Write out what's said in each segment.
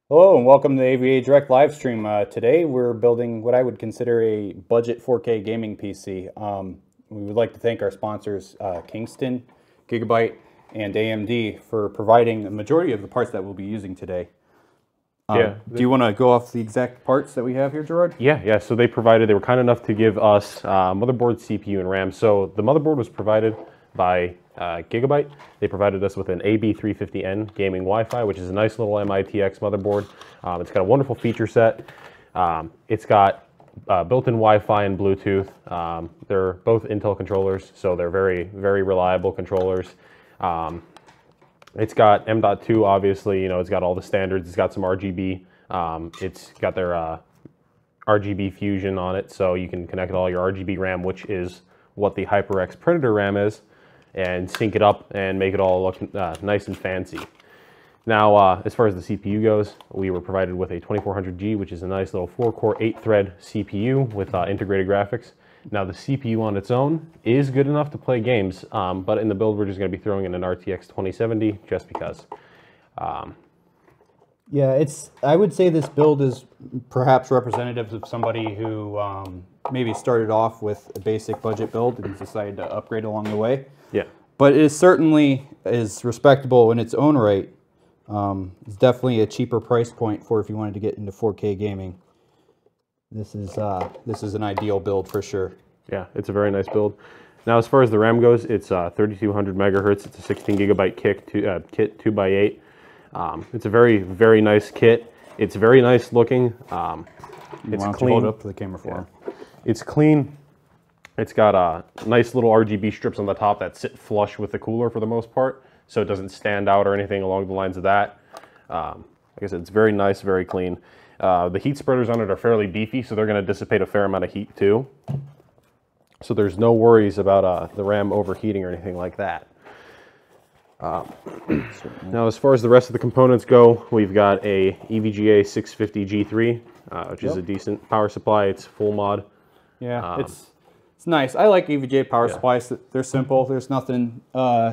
Hello and welcome to the AVADirect live stream. Today we're building what I would consider a budget 4K gaming PC. We would like to thank our sponsors Kingston, GIGABYTE, and AMD for providing the majority of the parts that we'll be using today. Do you want to go off the exact parts that we have here, Gerard? Yeah. So they were kind enough to give us motherboard, CPU, and RAM. So the motherboard was provided by GIGABYTE. They provided us with an AB350N gaming Wi-Fi, which is a nice little MITX motherboard. It's got a wonderful feature set. It's got built-in Wi-Fi and Bluetooth. They're both Intel controllers, so they're very, very reliable controllers. It's got M.2, obviously, it's got all the standards. It's got some RGB. It's got their RGB fusion on it, so you can connect all your RGB RAM, which is what the HyperX Predator RAM is, and sync it up and make it all look nice and fancy. Now, as far as the CPU goes, we were provided with a 2400G, which is a nice little 4-core, 8-thread CPU with integrated graphics. Now, the CPU on its own is good enough to play games, but in the build, we're just going to be throwing in an RTX 2070 just because. Yeah, I would say this build is perhaps representative of somebody who maybe started off with a basic budget build and decided to upgrade along the way. Yeah. But it certainly is respectable in its own right. It's definitely a cheaper price point for if you wanted to get into 4K gaming. This is an ideal build for sure. Yeah, it's a very nice build. Now, as far as the RAM goes, it's 3200 megahertz. It's a 16 gigabyte kit 2x8. It's a very, very nice kit. It's very nice looking. It's clean. Hold up to the camera for him. It's clean. It's got nice little RGB strips on the top that sit flush with the cooler for the most part, so it doesn't stand out or anything along the lines of that. Like I said, it's very nice, very clean. The heat spreaders on it are fairly beefy, so they're going to dissipate a fair amount of heat too. So there's no worries about the RAM overheating or anything like that. Now, as far as the rest of the components go, we've got a EVGA 650 G3, which is a decent power supply. It's full mod. Yeah, it's nice. I like EVGA power supplies. They're simple. There's nothing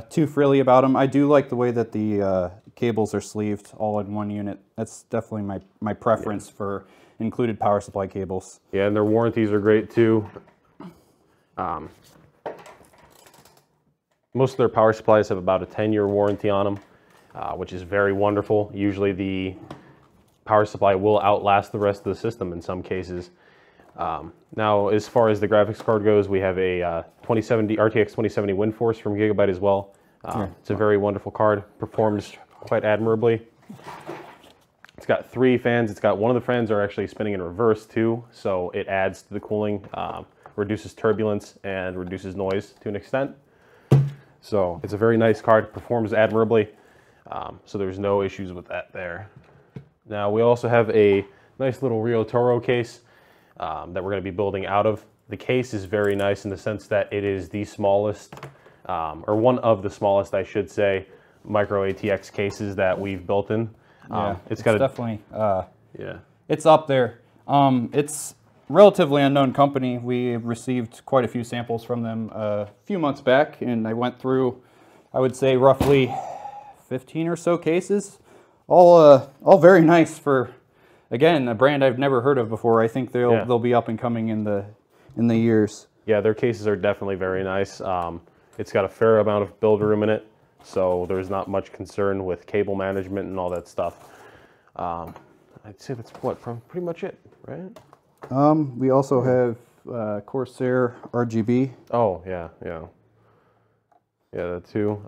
too frilly about them. I do like the way that the cables are sleeved all in one unit. That's definitely my preference for included power supply cables. Yeah, and their warranties are great too. Most of their power supplies have about a 10-year warranty on them, which is very wonderful. Usually the power supply will outlast the rest of the system in some cases. Now, as far as the graphics card goes, we have a RTX 2070 WindForce from GIGABYTE as well. It's a very wonderful card, performs quite admirably. It's got 3 fans. It's got one of the fans are actually spinning in reverse too, so it adds to the cooling, reduces turbulence, and reduces noise to an extent. So it's a very nice card, performs admirably, so there's no issues with that there. Now, we also have a nice little Rio Toro case that we're going to be building out of. The case is very nice in the sense that it is the smallest, or one of the smallest, I should say, micro ATX cases that we've built in. It's definitely, it's up there. It's relatively unknown company. We received quite a few samples from them a few months back, and I went through, I would say, roughly 15 or so cases. All very nice for, again, a brand I've never heard of before. I think they'll be up and coming in the years. Yeah, their cases are definitely very nice. It's got a fair amount of build room in it, so there's not much concern with cable management and all that stuff. I'd say that's pretty much it, right? We also have Corsair RGB. Oh, yeah, that too.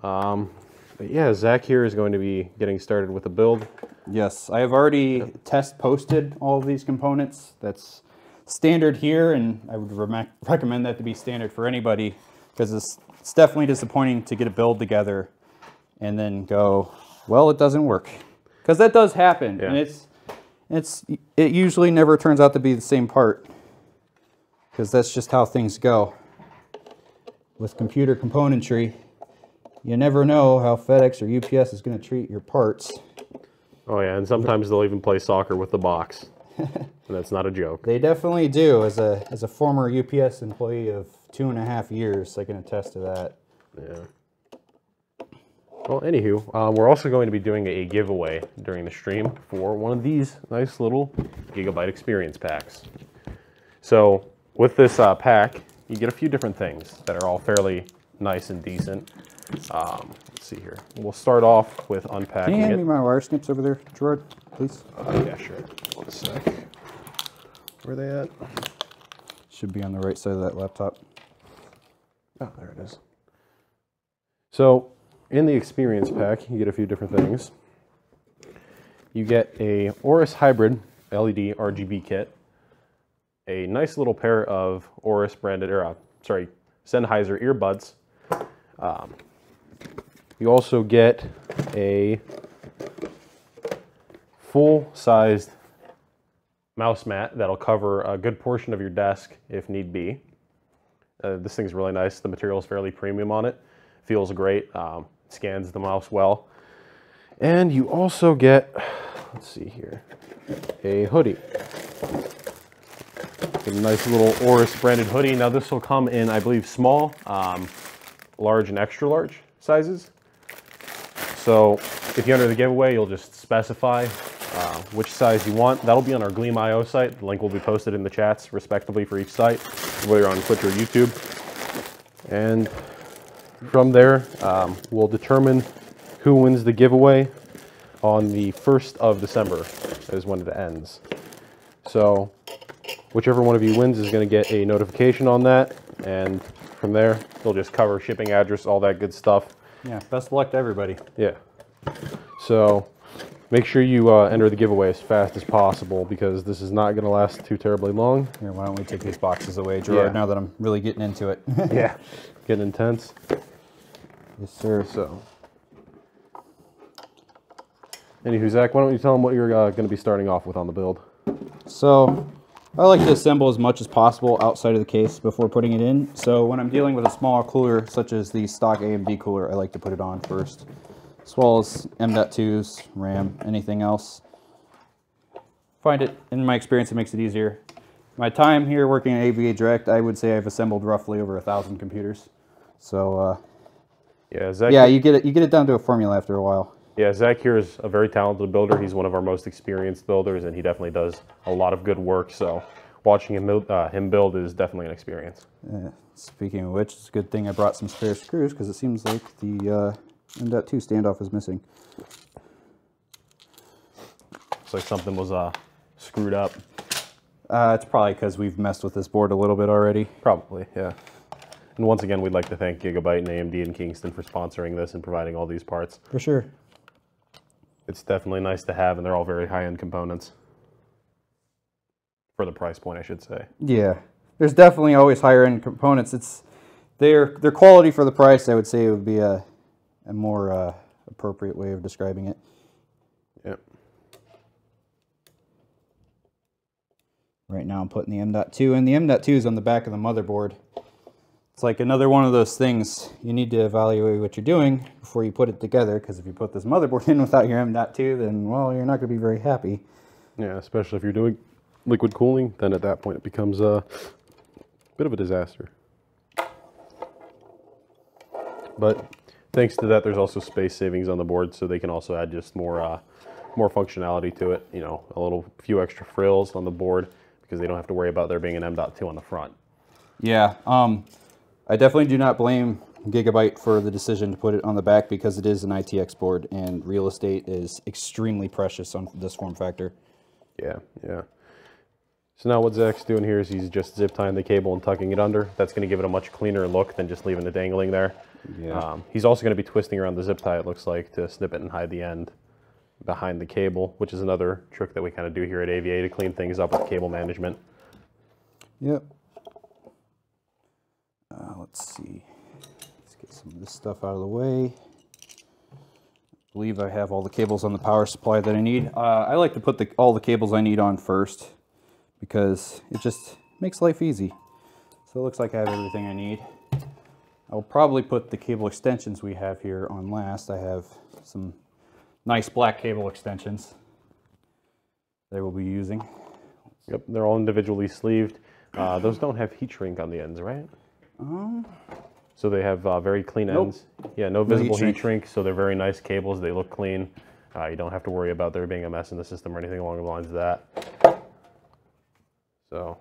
But yeah, Zach here is going to be getting started with the build. Yes, I have already test posted all of these components. That's standard here, and I would recommend that to be standard for anybody, because it's definitely disappointing to get a build together and then go, well, it doesn't work, because that does happen, and it usually never turns out to be the same part, because that's just how things go with computer componentry. You never know how FedEx or UPS is going to treat your parts. Oh yeah, and sometimes they'll even play soccer with the box. And that's not a joke. They definitely do. As a former UPS employee of 2.5 years, I can attest to that. Yeah. Well, anywho, we're also going to be doing a giveaway during the stream for one of these nice little Gigabyte experience packs. So with this pack, you get a few different things that are all fairly nice and decent. Let's see here. We'll start off with unpacking it. Can you hand me my wire snips over there, Gerard, please? Yeah, sure. 1 sec. Where are they at? Should be on the right side of that laptop. Oh, there it is. So in the experience pack, you get a few different things. You get a Aorus Hybrid LED RGB kit, a nice little pair of Aorus branded, Sennheiser earbuds. You also get a full-sized mouse mat that'll cover a good portion of your desk if need be. This thing's really nice. The material is fairly premium on it. Feels great. Scans the mouse well. And you also get, let's see here, a hoodie. A nice little Aorus branded hoodie. Now this will come in, I believe, small, large, and extra large sizes. So if you enter the giveaway, you'll just specify which size you want. That'll be on our Gleam.io site. The link will be posted in the chats, respectively, for each site, whether you're on Twitch or YouTube. And from there, we'll determine who wins the giveaway on the 1st of December, is when it ends. So whichever one of you wins is going to get a notification on that, and from there, they'll just cover shipping address, all that good stuff. Yeah, best of luck to everybody. Yeah. So make sure you enter the giveaway as fast as possible, because this is not going to last too terribly long. Here, why don't we take these boxes away, Gerard, now that I'm really getting into it. Yeah, getting intense. Yes, sir. So, anywho, Zach, why don't you tell them what you're going to be starting off with on the build? So, I like to assemble as much as possible outside of the case before putting it in. So when I'm dealing with a small cooler, such as the stock AMD cooler, I like to put it on first, as well as M.2s, RAM, anything else. Find it, in my experience, it makes it easier. My time here working at AVADirect, I would say I've assembled roughly over 1,000 computers. So, yeah, Zach, you get it down to a formula after a while. Yeah, Zach here is a very talented builder. He's one of our most experienced builders, and he definitely does a lot of good work. So watching him build is definitely an experience. Speaking of which, it's a good thing I brought some spare screws, because it seems like the M.2 standoff is missing. Looks like something was screwed up. It's probably because we've messed with this board a little bit already. Probably, yeah. And once again, we'd like to thank Gigabyte and AMD in Kingston for sponsoring this and providing all these parts. For sure. It's definitely nice to have, and they're all very high-end components. For the price point, I should say. Yeah. There's definitely always higher-end components. Their quality for the price, I would say, would be a more appropriate way of describing it. Yep. Right now I'm putting the M.2 in. The M.2 is on the back of the motherboard. It's like another one of those things. You need to evaluate what you're doing before you put it together, because if you put this motherboard in without your M.2, then, well, you're not going to be very happy. Yeah, especially if you're doing liquid cooling, then at that point it becomes a bit of a disaster. But thanks to that, there's also space savings on the board, so they can also add just more functionality to it. You know, a few extra frills on the board, because they don't have to worry about there being an M.2 on the front. Yeah, I definitely do not blame Gigabyte for the decision to put it on the back, because it is an ITX board, and real estate is extremely precious on this form factor. Yeah, yeah. So now what Zach's doing here is he's just zip tying the cable and tucking it under. That's going to give it a much cleaner look than just leaving it dangling there. Yeah. He's also going to be twisting around the zip tie, it looks like, to snip it and hide the end behind the cable, which is another trick that we kind of do here at AVA to clean things up with cable management. Yep. Let's see. Let's get some of this stuff out of the way. I believe I have all the cables on the power supply that I need. I like to put all the cables I need on first, because it just makes life easy. So it looks like I have everything I need. I'll probably put the cable extensions we have here on last. I have some nice black cable extensions that I will be using. Yep, they're all individually sleeved. Those don't have heat shrink on the ends, right? So they have very clean ends. Yeah, no visible heat shrink, so they're very nice cables. They look clean. You don't have to worry about there being a mess in the system or anything along the lines of that. So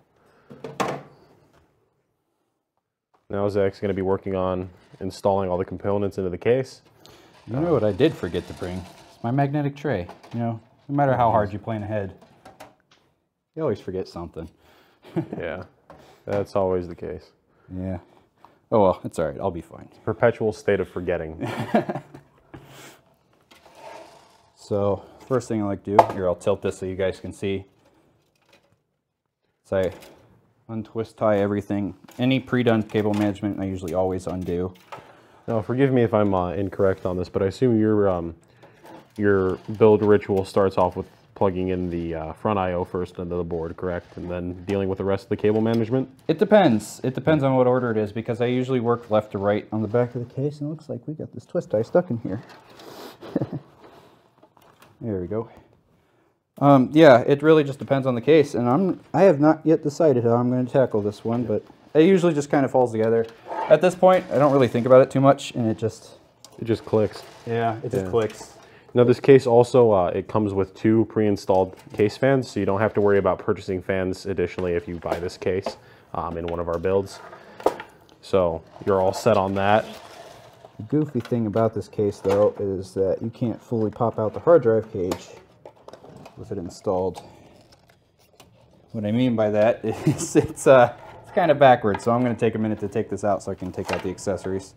now Zach's going to be working on installing all the components into the case. You know what I did forget to bring? It's my magnetic tray. You know, no matter how hard you plan ahead, you always forget something. Yeah, that's always the case. Yeah. Oh well, it's all right. I'll be fine. Perpetual state of forgetting. So first thing I like to do, here I'll tilt this so you guys can see. So I untwist tie everything. Any pre-done cable management I usually always undo. Now forgive me if I'm incorrect on this, but I assume your build ritual starts off with plugging in the front I/O first into the board, correct? And then dealing with the rest of the cable management? It depends. It depends on what order it is, because I usually work left to right on the back of the case, and it looks like we got this twist tie stuck in here. There we go. Yeah, it really just depends on the case, and I have not yet decided how I'm going to tackle this one, but it usually just kind of falls together. At this point, I don't really think about it too much, and it just clicks. Yeah, it just clicks. Now this case also, it comes with 2 pre-installed case fans, so you don't have to worry about purchasing fans additionally if you buy this case in one of our builds. So you're all set on that. The goofy thing about this case though is that you can't fully pop out the hard drive cage with it installed. What I mean by that is it's kind of backwards, so I'm going to take a minute to take this out so I can take out the accessories.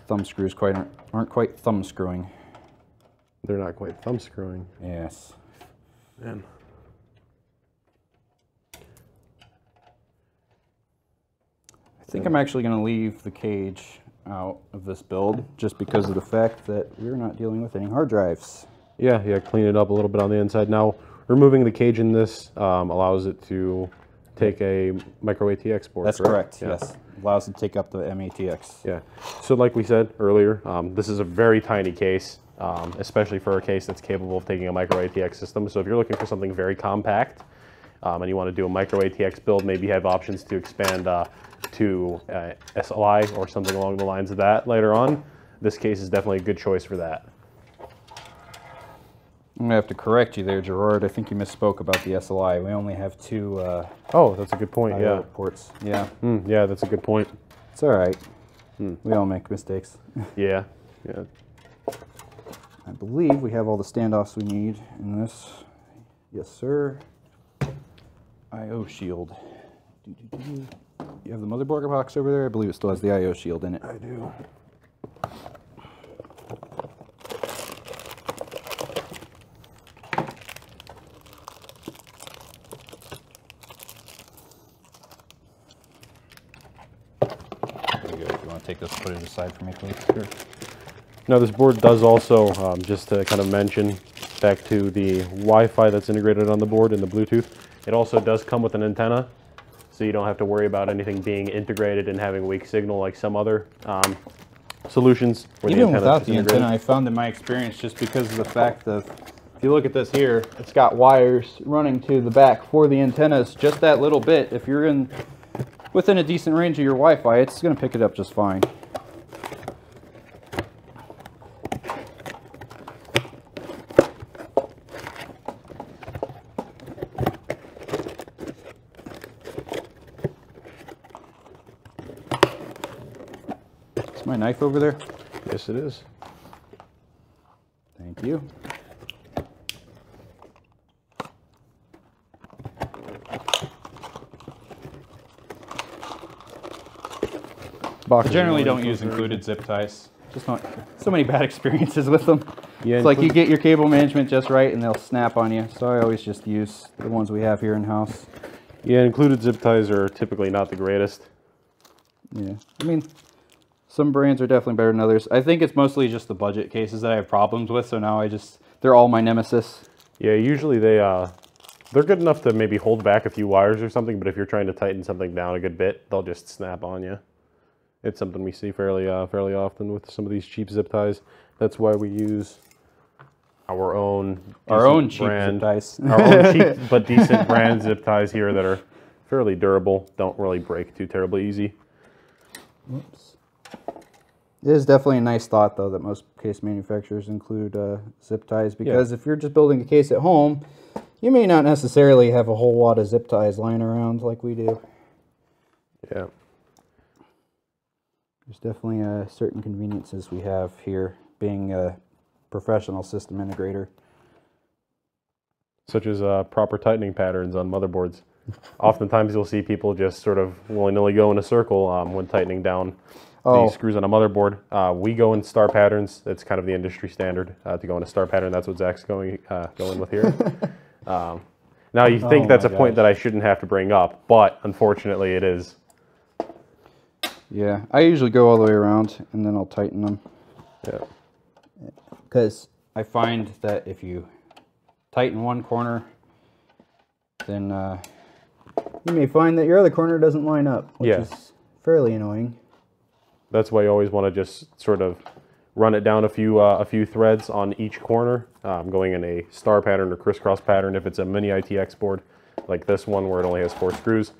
Thumb screws aren't quite thumb screwing. They're not quite thumb screwing. Yes. Man. I think I'm actually going to leave the cage out of this build just because of the fact that we're not dealing with any hard drives. Yeah, clean it up a little bit on the inside. Now, removing the cage in this allows it to take a micro ATX board. That's correct, yes. Allows it to take up the MATX. Yeah. So like we said earlier, this is a very tiny case, especially for a case that's capable of taking a micro ATX system. So if you're looking for something very compact and you want to do a micro ATX build, maybe you have options to expand to SLI or something along the lines of that later on, this case is definitely a good choice for that. I'm going to have to correct you there, Gerard. I think you misspoke about the SLI. We only have 2 oh, that's a good point. Yeah, ports. Yeah. Yeah, that's a good point. It's all right. We all make mistakes. Yeah. I believe we have all the standoffs we need in this. Yes, sir. I/O shield. You have the motherboard box over there? I believe it still has the I/O shield in it. I do. Take this, put it aside for me, please. Sure. Now this board does also, just to kind of mention, back to the Wi-Fi that's integrated on the board and the Bluetooth, it also does come with an antenna, so you don't have to worry about anything being integrated and having weak signal like some other solutions. Even without the antenna, I found in my experience, just because of the fact that if you look at this here, it's got wires running to the back for the antennas, just that little bit. If you're within a decent range of your Wi-Fi, it's going to pick it up just fine. Is my knife over there? Yes, it is. Thank you. I generally don't use included zip ties. Just not so many bad experiences with them. Yeah, it's like you get your cable management just right and they'll snap on you. So I always just use the ones we have here in house. Yeah, included zip ties are typically not the greatest. Yeah, I mean, some brands are definitely better than others. I think it's mostly just the budget cases that I have problems with. So now they're all my nemesis. Yeah, usually they're good enough to maybe hold back a few wires or something. But if you're trying to tighten something down a good bit, they'll just snap on you. It's something we see fairly often with some of these cheap zip ties. That's why we use our own cheap zip ties. Our own cheap but decent brand zip ties here that are fairly durable, don't really break too terribly easy. Oops. It is definitely a nice thought, though, that most case manufacturers include zip ties, because if you're just building a case at home, you may not necessarily have a whole lot of zip ties lying around like we do. Yeah. There's definitely certain conveniences we have here, being a professional system integrator. Such as proper tightening patterns on motherboards. Oftentimes you'll see people just sort of willy-nilly go in a circle when tightening down these screws on a motherboard. We go in star patterns. That's kind of the industry standard to go in a star pattern. That's what Zach's going with here. Now you think that's a point that I shouldn't have to bring up, but unfortunately it is. Yeah, I usually go all the way around and then I'll tighten them. Yeah. Because I find that if you tighten one corner, then you may find that your other corner doesn't line up, which is fairly annoying. That's why you always want to just sort of run it down a few threads on each corner, going in a star pattern or crisscross pattern if it's a mini ITX board, like this one where it only has 4 screws.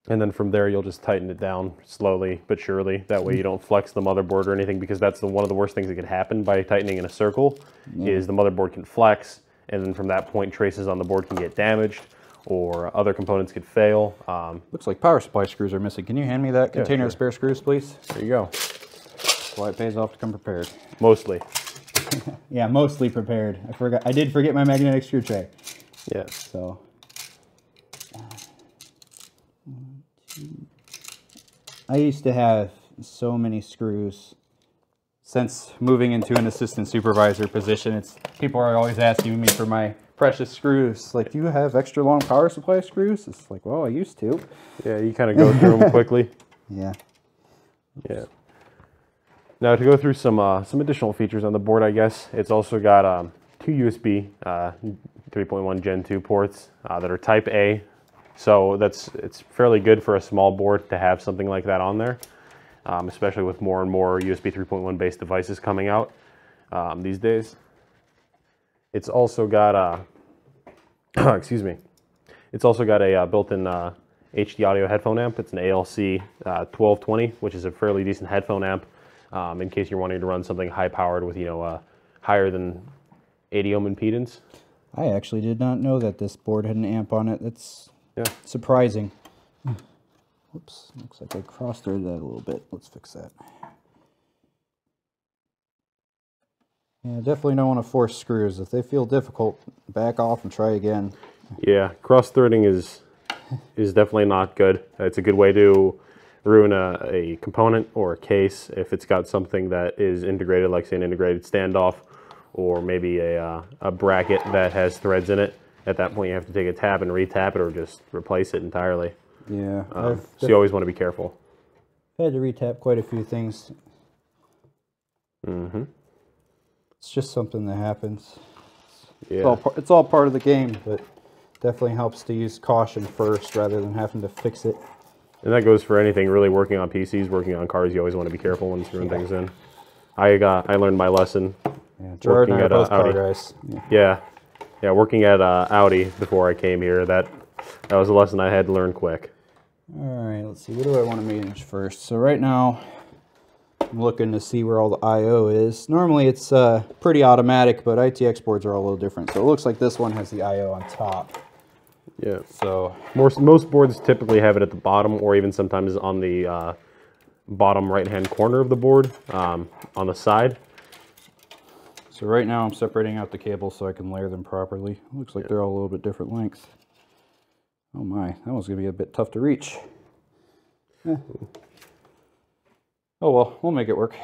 And then from there you'll just tighten it down slowly but surely. That way you don't flex the motherboard or anything, because that's one of the worst things that could happen by tightening in a circle is the motherboard can flex, and then from that point traces on the board can get damaged or other components could fail. Looks like power supply screws are missing. Can you hand me that container of spare screws, please? There you go. That's why it pays off to come prepared. Mostly. Yeah, mostly prepared. I did forget my magnetic screw tray. Yeah. So. I used to have so many screws. Since moving into an assistant supervisor position, people are always asking me for my precious screws. Like, do you have extra long power supply screws? It's like, well, I used to. Yeah, you kind of go through them quickly. Yeah. Yeah. Now to go through some additional features on the board, I guess it's also got 2 USB 3.1 Gen 2 ports that are Type A. So it's fairly good for a small board to have something like that on there, especially with more and more USB 3.1 based devices coming out these days. It's also got excuse me. It's also got a built-in HD audio headphone amp. It's an ALC 1220, which is a fairly decent headphone amp in case you're wanting to run something high-powered with higher than 80 ohm impedance. I actually did not know that this board had an amp on it. That's surprising. Whoops, looks like I cross-threaded that a little bit. Let's fix that. Yeah, definitely don't want to force screws. If they feel difficult, back off and try again. Yeah, cross-threading is definitely not good. It's a good way to ruin a component or a case if it's got something that is integrated, like say an integrated standoff, or maybe a bracket that has threads in it. At that point you have to take a tab and retap it or just replace it entirely. Yeah. So you always want to be careful. I had to retap quite a few things. Mm-hmm. It's just something that happens. Yeah. It's all part of the game, but definitely helps to use caution first rather than having to fix it. And that goes for anything really working on PCs, working on cars. You always want to be careful when screwing things in. I learned my lesson. Yeah, Gerard and I are both car guys. Yeah, working at Audi before I came here, that was a lesson I had to learn quick. All right, let's see. What do I want to manage first? So right now, I'm looking to see where all the I/O is. Normally it's pretty automatic, but ITX boards are all a little different. So it looks like this one has the I/O on top. Yeah. So most boards typically have it at the bottom, or even sometimes on the bottom right-hand corner of the board, on the side. So right now I'm separating out the cables so I can layer them properly. Looks like they're all a little bit different lengths. Oh my, that one's gonna be a bit tough to reach. Oh well, we'll make it work.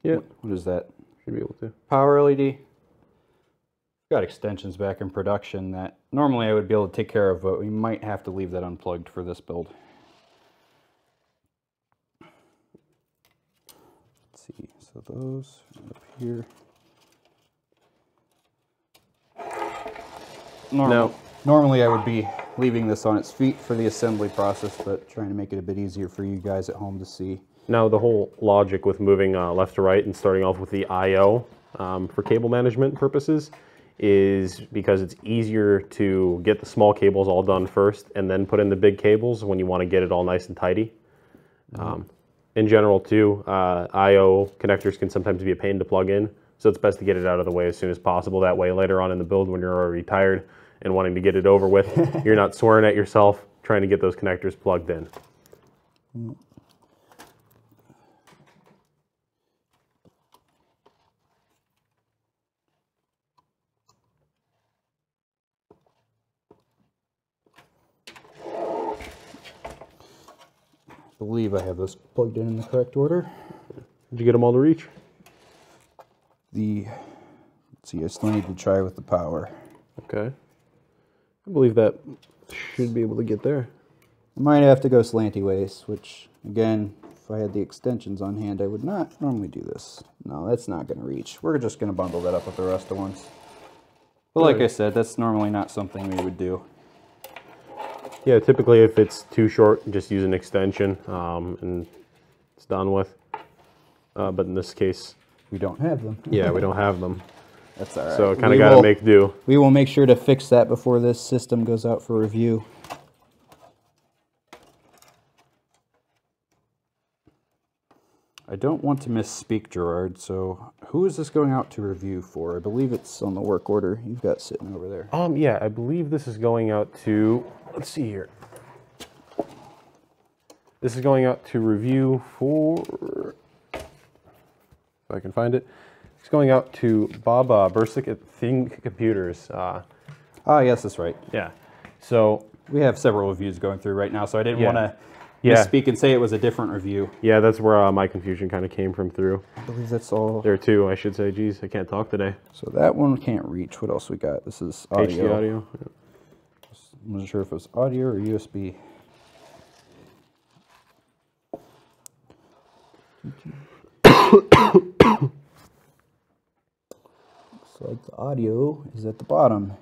Yeah. What is that? Should be able to. Power LED. Got extensions back in production that normally I would be able to take care of, but we might have to leave that unplugged for this build. Let's see, so those up here. Normally I would be leaving this on its feet for the assembly process, but trying to make it a bit easier for you guys at home to see. Now the whole logic with moving left to right and starting off with the I/O for cable management purposes is because it's easier to get the small cables all done first and then put in the big cables when you want to get it all nice and tidy. In general too, I/O connectors can sometimes be a pain to plug in, so it's best to get it out of the way as soon as possible. That way later on in the build when you're already tired and wanting to get it over with, you're not swearing at yourself trying to get those connectors plugged in. I believe I have this plugged in the correct order. Did you get them all to reach? Let's see, I still need to try with the power. Okay. I believe that should be able to get there. I might have to go slanty ways, which, again, if I had the extensions on hand, I would not normally do this. No, that's not going to reach. We're just going to bundle that up with the rest of ones. But like I said, that's normally not something we would do. Yeah, typically if it's too short, just use an extension and it's done with. But in this case... we don't have them. Yeah, we don't have them. That's all right. So kind of got to make do. We will make sure to fix that before this system goes out for review. I don't want to misspeak, Gerard, so who is this going out to review for? I believe it's on the work order you've got sitting over there. Yeah, I believe this is going out to, let's see here. This is going out to review for, if I can find it. It's going out to Bob Bursick at Think Computers. Yes, that's right. Yeah, so. We have several reviews going through right now, so I didn't want to misspeak and say it was a different review. Yeah, that's where my confusion kind of came from through. I believe that's all. There too, I should say. Geez, I can't talk today. So that one can't reach. What else we got? This is audio. HD audio. Yeah. I wasn't sure if it was audio or USB. Looks like the audio is at the bottom.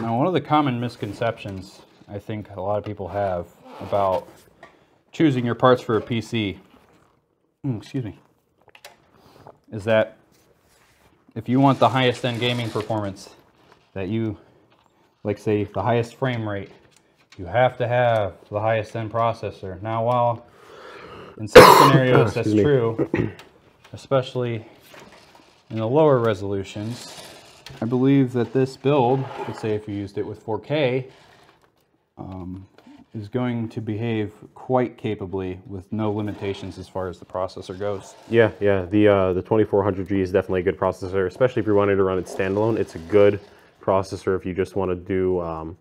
Now, one of the common misconceptions I think a lot of people have about choosing your parts for a PC, excuse me, is that if you want the highest end gaming performance, that you, like say the highest frame rate, you have to have the highest end processor. Now, while in some scenarios that's true, especially in the lower resolutions, I believe that this build, let's say if you used it with 4K, is going to behave quite capably with no limitations as far as the processor goes. Yeah, the 2400G is definitely a good processor, especially if you're wanting to run it standalone. It's a good processor if you just want to do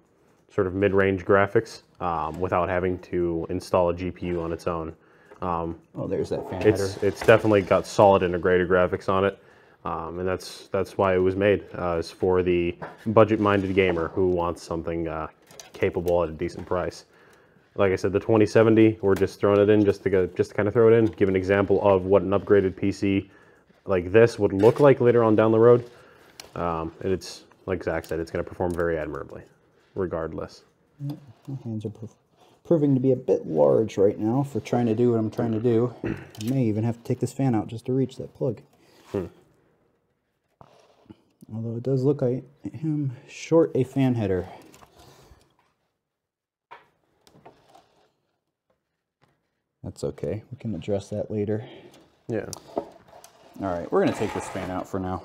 sort of mid-range graphics without having to install a GPU on its own. Oh, there's that fan header. It's definitely got solid integrated graphics on it. And that's why it was made, is for the budget-minded gamer who wants something capable at a decent price. Like I said, the 2070, we're just throwing it in just to kind of throw it in, give an example of what an upgraded PC like this would look like later on down the road. And it's, like Zach said, it's going to perform very admirably, regardless. My hands are proving to be a bit large right now for trying to do what I'm trying to do. I may even have to take this fan out just to reach that plug. Although it does look like I am short a fan header. That's okay. We can address that later. Yeah. All right, we're gonna take this fan out for now.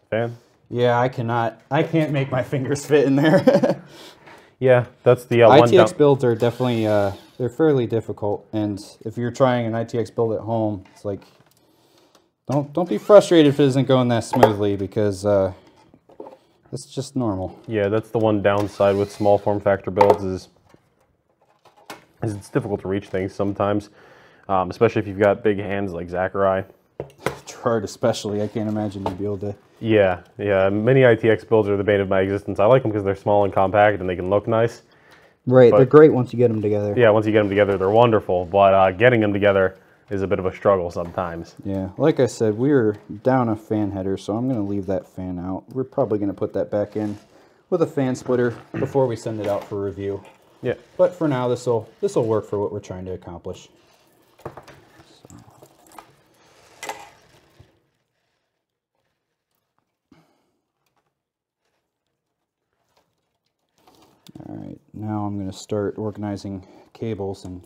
Fan? Yeah, I can't make my fingers fit in there. Yeah, that's the ITX builds are definitely they're fairly difficult, and if you're trying an ITX build at home, it's like don't be frustrated if it isn't going that smoothly, because it's just normal. Yeah, that's the one downside with small form factor builds is is it's difficult to reach things sometimes, especially if you've got big hands like Zack or I. Gerard especially, I can't imagine you'd be able to. Yeah, mini ITX builds are the bane of my existence. I like them because they're small and compact and they can look nice. Right, they're great once you get them together. Yeah, once you get them together, they're wonderful, but getting them together is a bit of a struggle sometimes. Yeah, like I said, we were down a fan header, so I'm going to leave that fan out. We're probably going to put that back in with a fan splitter before we send it out for review. Yeah. But for now, this will work for what we're trying to accomplish. All right, now I'm going to start organizing cables and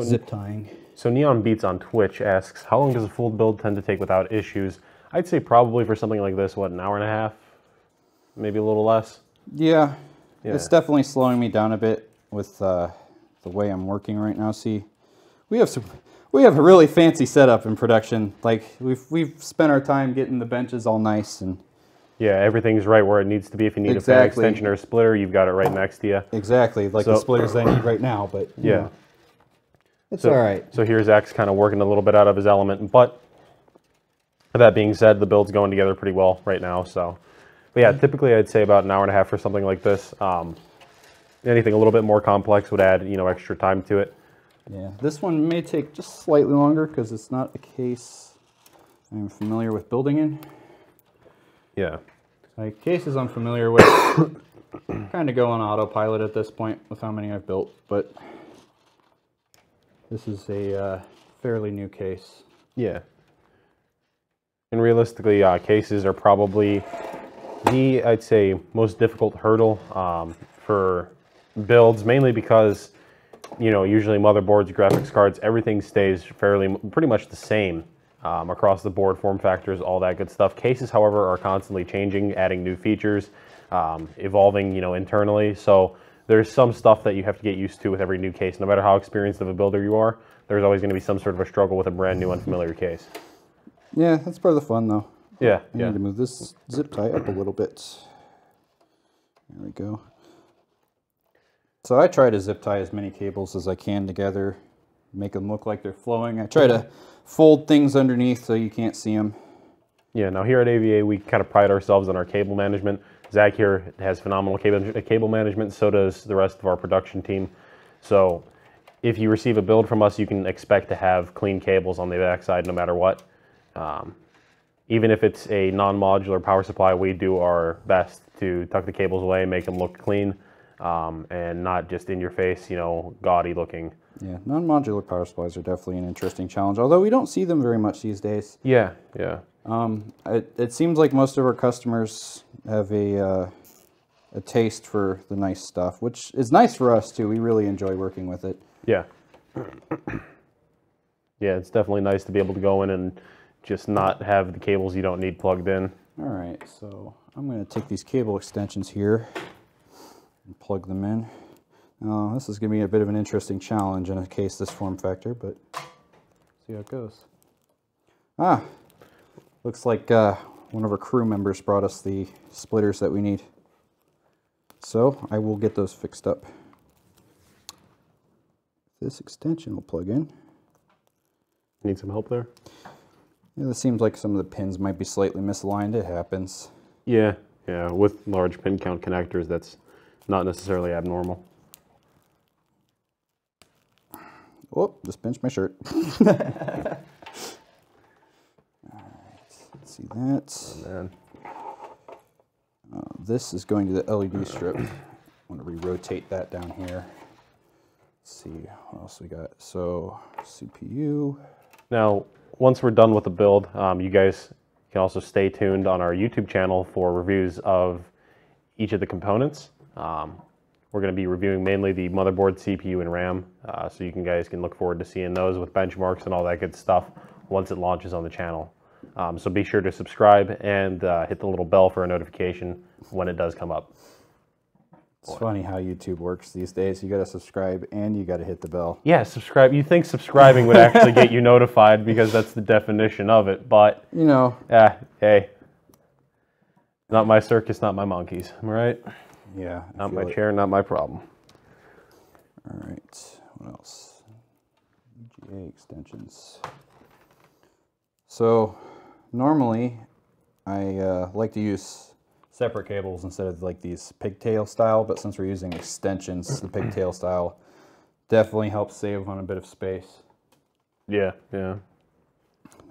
zip tying. So Neon Beats on Twitch asks, how long does a full build tend to take without issues? I'd say probably for something like this, what, an hour and a half? Maybe a little less? Yeah. It's definitely slowing me down a bit with the way I'm working right now. See, we have a really fancy setup in production. Like we've spent our time getting the benches all nice and yeah, everything's right where it needs to be. If you need a fan extension or a splitter, you've got it right next to you. Exactly, like the splitters I need right now, but yeah. It's all right. So here's Zach's kind of working a little bit out of his element, but that being said, the build's going together pretty well right now. So, but yeah, typically I'd say about an hour and a half for something like this. Anything a little bit more complex would add, extra time to it. Yeah, this one may take just slightly longer because it's not a case I'm familiar with building in. Yeah. Like cases I'm familiar with, kind of go on autopilot at this point with how many I've built, but this is a fairly new case. Yeah. And realistically, cases are probably the, I'd say, most difficult hurdle for builds, mainly because, usually motherboards, graphics cards, everything stays pretty much the same across the board, form factors, all that good stuff. Cases, however, are constantly changing, adding new features, evolving, internally. So there's some stuff that you have to get used to with every new case. No matter how experienced of a builder you are, there's always going to be some sort of a struggle with a brand new, unfamiliar case. Yeah, that's part of the fun, though. Yeah, I need to move this zip tie up a little bit. There we go. So I try to zip tie as many cables as I can together, make them look like they're flowing. I try to fold things underneath so you can't see them. Yeah, now here at AVA, we kind of pride ourselves on our cable management. Zach here has phenomenal cable management, so does the rest of our production team. So if you receive a build from us, you can expect to have clean cables on the backside no matter what. Even if it's a non-modular power supply, we do our best to tuck the cables away, make them look clean, and not just in your face, gaudy looking. Yeah, non-modular power supplies are definitely an interesting challenge, although we don't see them very much these days. Yeah. It seems like most of our customers have a taste for the nice stuff, which is nice for us too. We really enjoy working with it. Yeah. Yeah, it's definitely nice to be able to go in and just not have the cables you don't need plugged in. All right, so I'm going to take these cable extensions here and plug them in. Now, this is going to be a bit of an interesting challenge in a case this form factor, but see how it goes. Looks like one of our crew members brought us the splitters that we need. So I will get those fixed up. This extension will plug in. Need some help there? Yeah, it seems like some of the pins might be slightly misaligned. It happens. Yeah, with large pin count connectors, that's not necessarily abnormal. Oh, just pinched my shirt. All right, let's see that. Oh, man. This is going to the LED strip. I want to re-rotate that down here. Let's see what else we got. So CPU. Now, once we're done with the build, you guys can also stay tuned on our YouTube channel for reviews of each of the components. We're going to be reviewing mainly the motherboard, CPU, and RAM, so you guys can look forward to seeing those with benchmarks and all that good stuff once it launches on the channel. So be sure to subscribe and hit the little bell for a notification when it does come up. It's funny how YouTube works these days. You got to subscribe and you got to hit the bell. Yeah, subscribe. You think subscribing would actually get you notified because that's the definition of it, but hey, not my circus, not my monkeys. Am I right? Yeah. Not my chair, not my problem. All right, what else? VGA extensions. So normally I like to use separate cables instead of like these pigtail style, but since we're using extensions, the pigtail style definitely helps save on a bit of space. Yeah, yeah.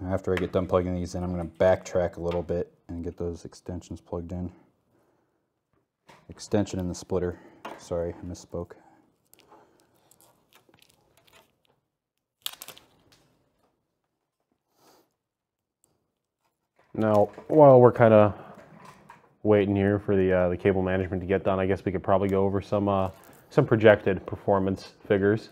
After I get done plugging these in, I'm going to backtrack a little bit and get those extensions plugged in. Extension in the splitter. Sorry, I misspoke. Now, while we're kind of waiting here for the cable management to get done, I guess we could probably go over some projected performance figures.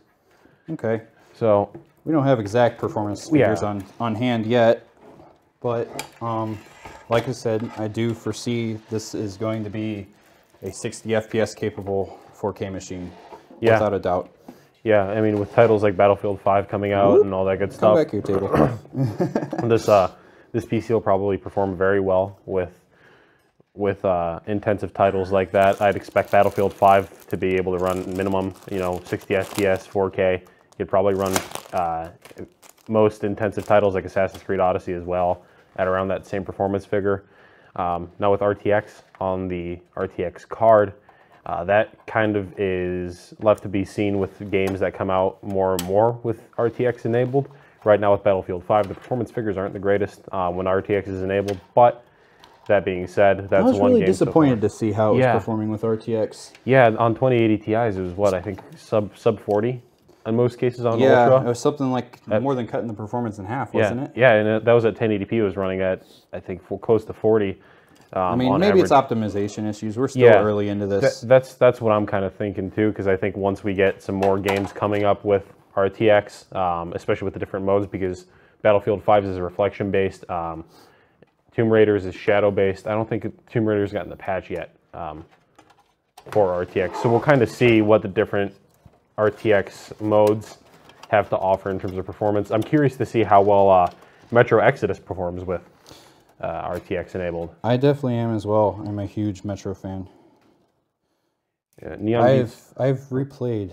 Okay. So we don't have exact performance figures on hand yet, but like I said, I do foresee this is going to be a 60 FPS capable 4K machine, without a doubt. Yeah, I mean, with titles like Battlefield 5 coming out and all that good stuff. Come back here, table. This PC will probably perform very well with intensive titles like that. I'd expect Battlefield 5 to be able to run minimum, 60 FPS, 4K. You'd probably run most intensive titles like Assassin's Creed Odyssey as well at around that same performance figure. Now with RTX on the RTX card, that kind of is left to be seen with games that come out more and more with RTX enabled. Right now with Battlefield 5, the performance figures aren't the greatest when RTX is enabled, but that being said, that's one game. I was really disappointed to see how it was performing with RTX. Yeah, on 2080 Ti's, it was what, I think sub 40 in most cases on Ultra. Yeah, it was something like more than cutting the performance in half, wasn't it? Yeah, and that was at 1080p. It was running at, I think, close to 40. I mean, maybe it's optimization issues. We're still early into this. That's what I'm kind of thinking too, because I think once we get some more games coming up with RTX, especially with the different modes, because Battlefield 5 is reflection-based, Tomb Raiders is shadow-based. I don't think Tomb Raider's gotten the patch yet for RTX. So we'll kind of see what the different RTX modes have to offer in terms of performance. I'm curious to see how well Metro Exodus performs with RTX enabled. I definitely am as well. I'm a huge Metro fan. Yeah, I've replayed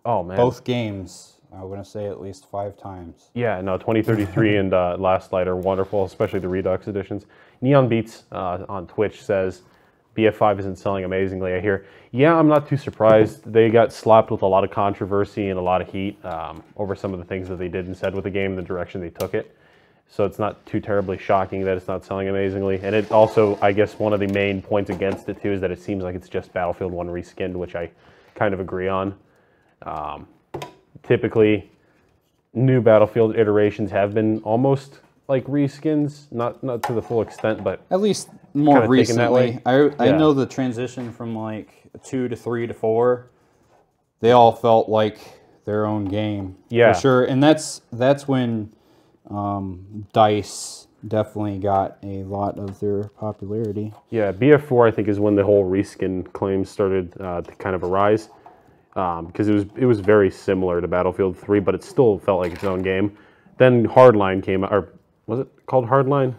both games. I'm going to say at least 5 times. Yeah, no, 2033 and Last Light are wonderful, especially the Redux editions. Neon Beats on Twitch says BF5 isn't selling amazingly, I hear. Yeah, I'm not too surprised. They got slapped with a lot of controversy and a lot of heat over some of the things that they did and said with the game, the direction they took it. So it's not too terribly shocking that it's not selling amazingly. And it also, I guess, one of the main points against it too is that it seems like it's just Battlefield 1 reskinned, which I kind of agree on. Typically, new Battlefield iterations have been almost like reskins, not to the full extent, but at least more recently. I know the transition from like 2 to 3 to 4, they all felt like their own game. Yeah, for sure. And that's when DICE definitely got a lot of their popularity. Yeah, BF4 I think is when the whole reskin claims started to kind of arise, because it was very similar to Battlefield 3, but it still felt like its own game. Then Hardline came out, or was it called Hardline?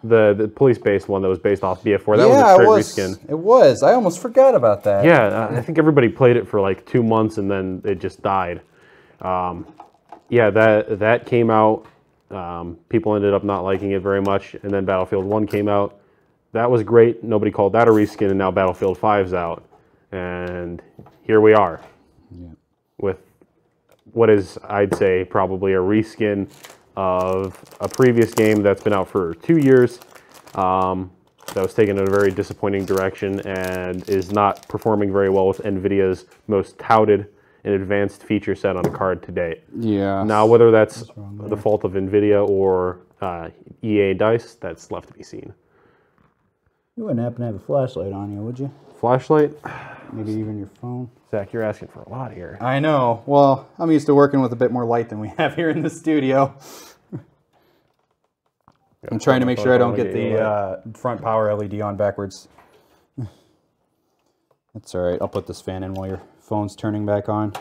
The police-based one that was based off BF4. That was a straight reskin. It was. I almost forgot about that. Yeah, I think everybody played it for like 2 months and then it just died. Yeah, that came out. People ended up not liking it very much, and then Battlefield 1 came out. That was great. Nobody called that a reskin, and now Battlefield 5's out. And here we are with what is, I'd say, probably a reskin of a previous game that's been out for 2 years, that was taken in a very disappointing direction and is not performing very well with NVIDIA's most touted and advanced feature set on a card to date. Yeah. Now, whether that's the fault of NVIDIA or EA DICE, that's left to be seen. You wouldn't happen to have a flashlight on you, would you? Flashlight? Maybe even your phone? Zach, you're asking for a lot here. I know. Well, I'm used to working with a bit more light than we have here in the studio. I'm trying to make sure I don't get the front power LED on backwards. That's all right. I'll put this fan in while your phone's turning back on.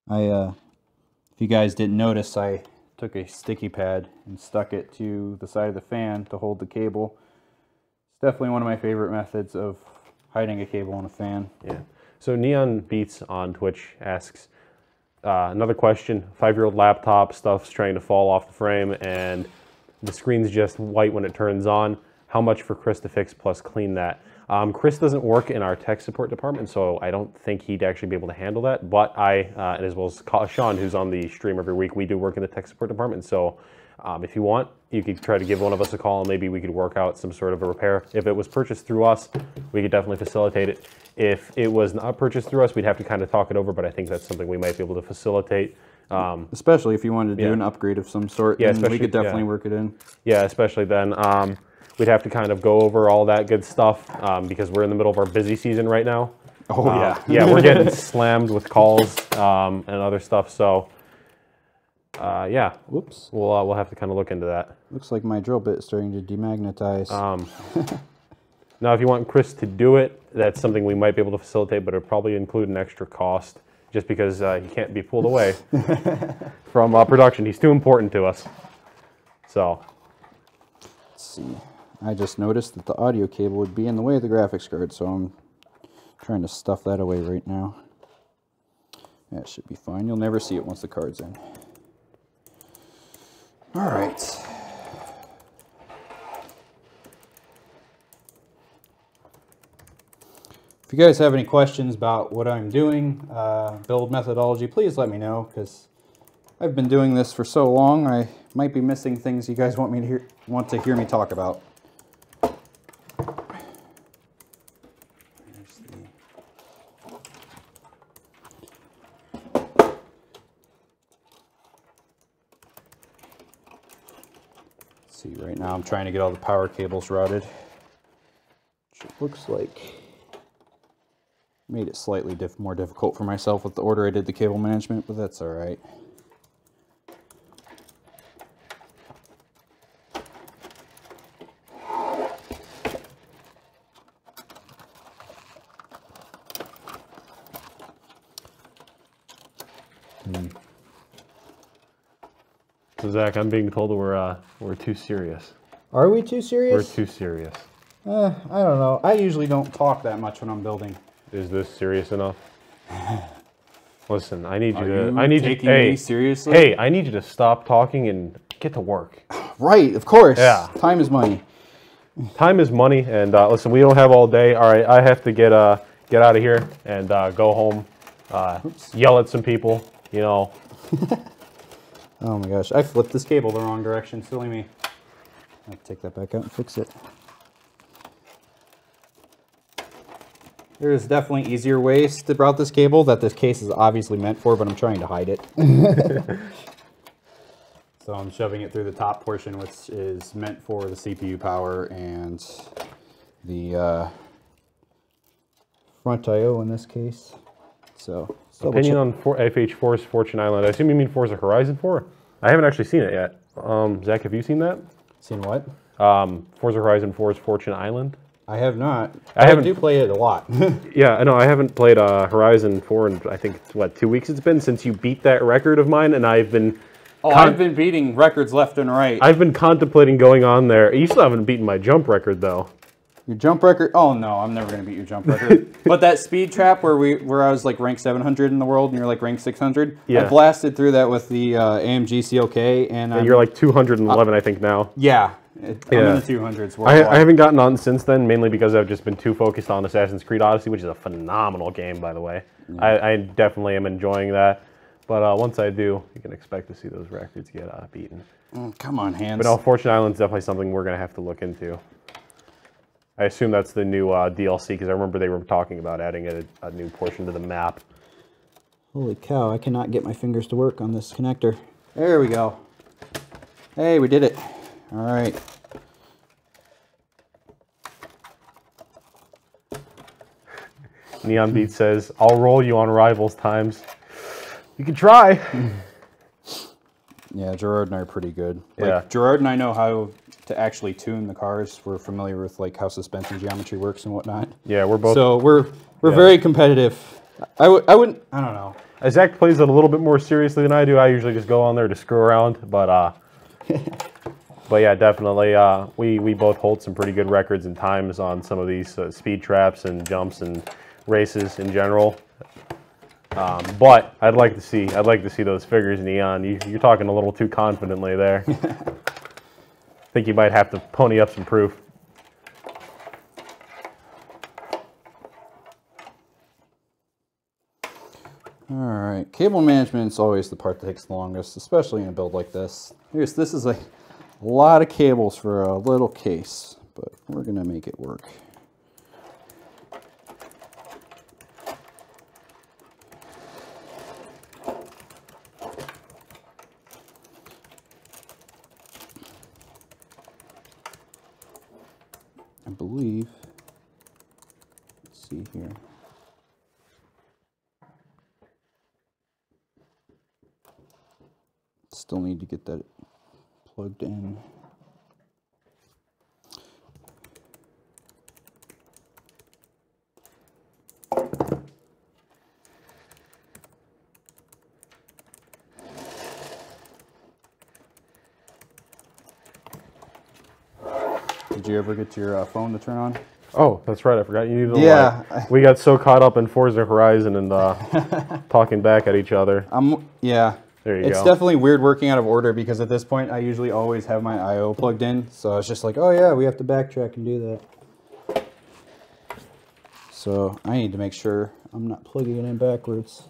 If you guys didn't notice, I took a sticky pad and stuck it to the side of the fan to hold the cable. It's definitely one of my favorite methods of hiding a cable in a fan. Yeah. So Neon Beats on Twitch asks, another question, 5-year-old laptop, stuff's trying to fall off the frame and the screen's just white when it turns on. How much for Chris to fix plus clean that? Chris doesn't work in our tech support department, so I don't think he'd actually be able to handle that. But I, and as well as Sean, who's on the stream every week, we do work in the tech support department. So if you want, you could try to give one of us a call and maybe we could work out some sort of a repair. If it was purchased through us, we could definitely facilitate it. If it was not purchased through us, we'd have to kind of talk it over, but I think that's something we might be able to facilitate. Especially if you wanted to do an upgrade of some sort, yeah, then we could definitely work it in. Yeah, especially then. We'd have to kind of go over all that good stuff because we're in the middle of our busy season right now. Oh, yeah. Yeah, we're getting slammed with calls and other stuff, so yeah. Whoops. We'll have to kind of look into that. Looks like my drill bit is starting to demagnetize. Now, if you want Chris to do it, that's something we might be able to facilitate, but it'll probably include an extra cost just because he can't be pulled away from production. He's too important to us. So. Let's see. I just noticed that the audio cable would be in the way of the graphics card, so I'm trying to stuff that away right now. That should be fine. You'll never see it once the card's in. All right. If you guys have any questions about what I'm doing, build methodology, please let me know, because I've been doing this for so long, I might be missing things you guys want to hear me talk about. See, right now I'm trying to get all the power cables routed, which it looks like made it slightly more difficult for myself with the order I did the cable management, but that's all right. So Zach, I'm being told we're too serious. Are we too serious? We're too serious. I don't know. I usually don't talk that much when I'm building. Is this serious enough? Listen, I need you to. I need you. Hey, me seriously? Hey, I need you to stop talking and get to work. Right, of course. Yeah. Time is money. Time is money, and listen, we don't have all day. All right, I have to get out of here and go home, yell at some people. You know. Oh my gosh, I flipped this cable the wrong direction. Silly me. I'll take that back out and fix it. There's definitely easier ways to route this cable that this case is obviously meant for, but I'm trying to hide it. So I'm shoving it through the top portion, which is meant for the CPU power and the front I/O in this case. So, opinion on FH4's Fortune Island. I assume you mean Forza Horizon 4? I haven't actually seen it yet. Zach, have you seen that? Seen what? Forza Horizon 4's Fortune Island. I have not. I do play it a lot. Yeah, I know. I haven't played Horizon 4 in, I think, what, 2 weeks it's been since you beat that record of mine, and I've been... Oh, I've been beating records left and right. I've been contemplating going on there. You still haven't beaten my jump record, though. Your jump record? Oh, no, I'm never going to beat your jump record. But that speed trap where I was like rank 700 in the world and you're like rank 600, yeah. I blasted through that with the AMG CLK. And you're like 211, I think, now. Yeah. I'm in the 200s. I haven't gotten on since then, mainly because I've just been too focused on Assassin's Creed Odyssey, which is a phenomenal game, by the way. Yeah. I definitely am enjoying that. But once I do, you can expect to see those records get beaten. Come on, hands. But no, Fortune Island's definitely something we're going to have to look into. I assume that's the new DLC, because I remember they were talking about adding a new portion to the map. Holy cow, I cannot get my fingers to work on this connector. There we go. Hey, we did it. All right. Neon Beat says, I'll roll you on Rivals times. You can try. Yeah, Gerard and I are pretty good. Yeah. Gerard and I know how to actually tune the cars. We're familiar with like how suspension geometry works and whatnot. Yeah, we're both. So we're very competitive. I don't know. Zach plays it a little bit more seriously than I do. I usually just go on there to screw around, but But yeah, definitely, we both hold some pretty good records and times on some of these speed traps and jumps and races in general. But I'd like to see those figures, Neon. You're talking a little too confidently there. I think you might have to pony up some proof. All right, cable management is always the part that takes the longest, especially in a build like this. This is a lot of cables for a little case, but we're gonna make it work. I believe, let's see here. Still need to get that plugged in. Did you ever get your phone to turn on? Oh, that's right. I forgot you needed a light. We got so caught up in Forza Horizon and talking back at each other. Yeah. There you go. It's definitely weird working out of order because at this point I usually always have my I/O plugged in. So I was just like, oh yeah, we have to backtrack and do that. So I need to make sure I'm not plugging it in backwards.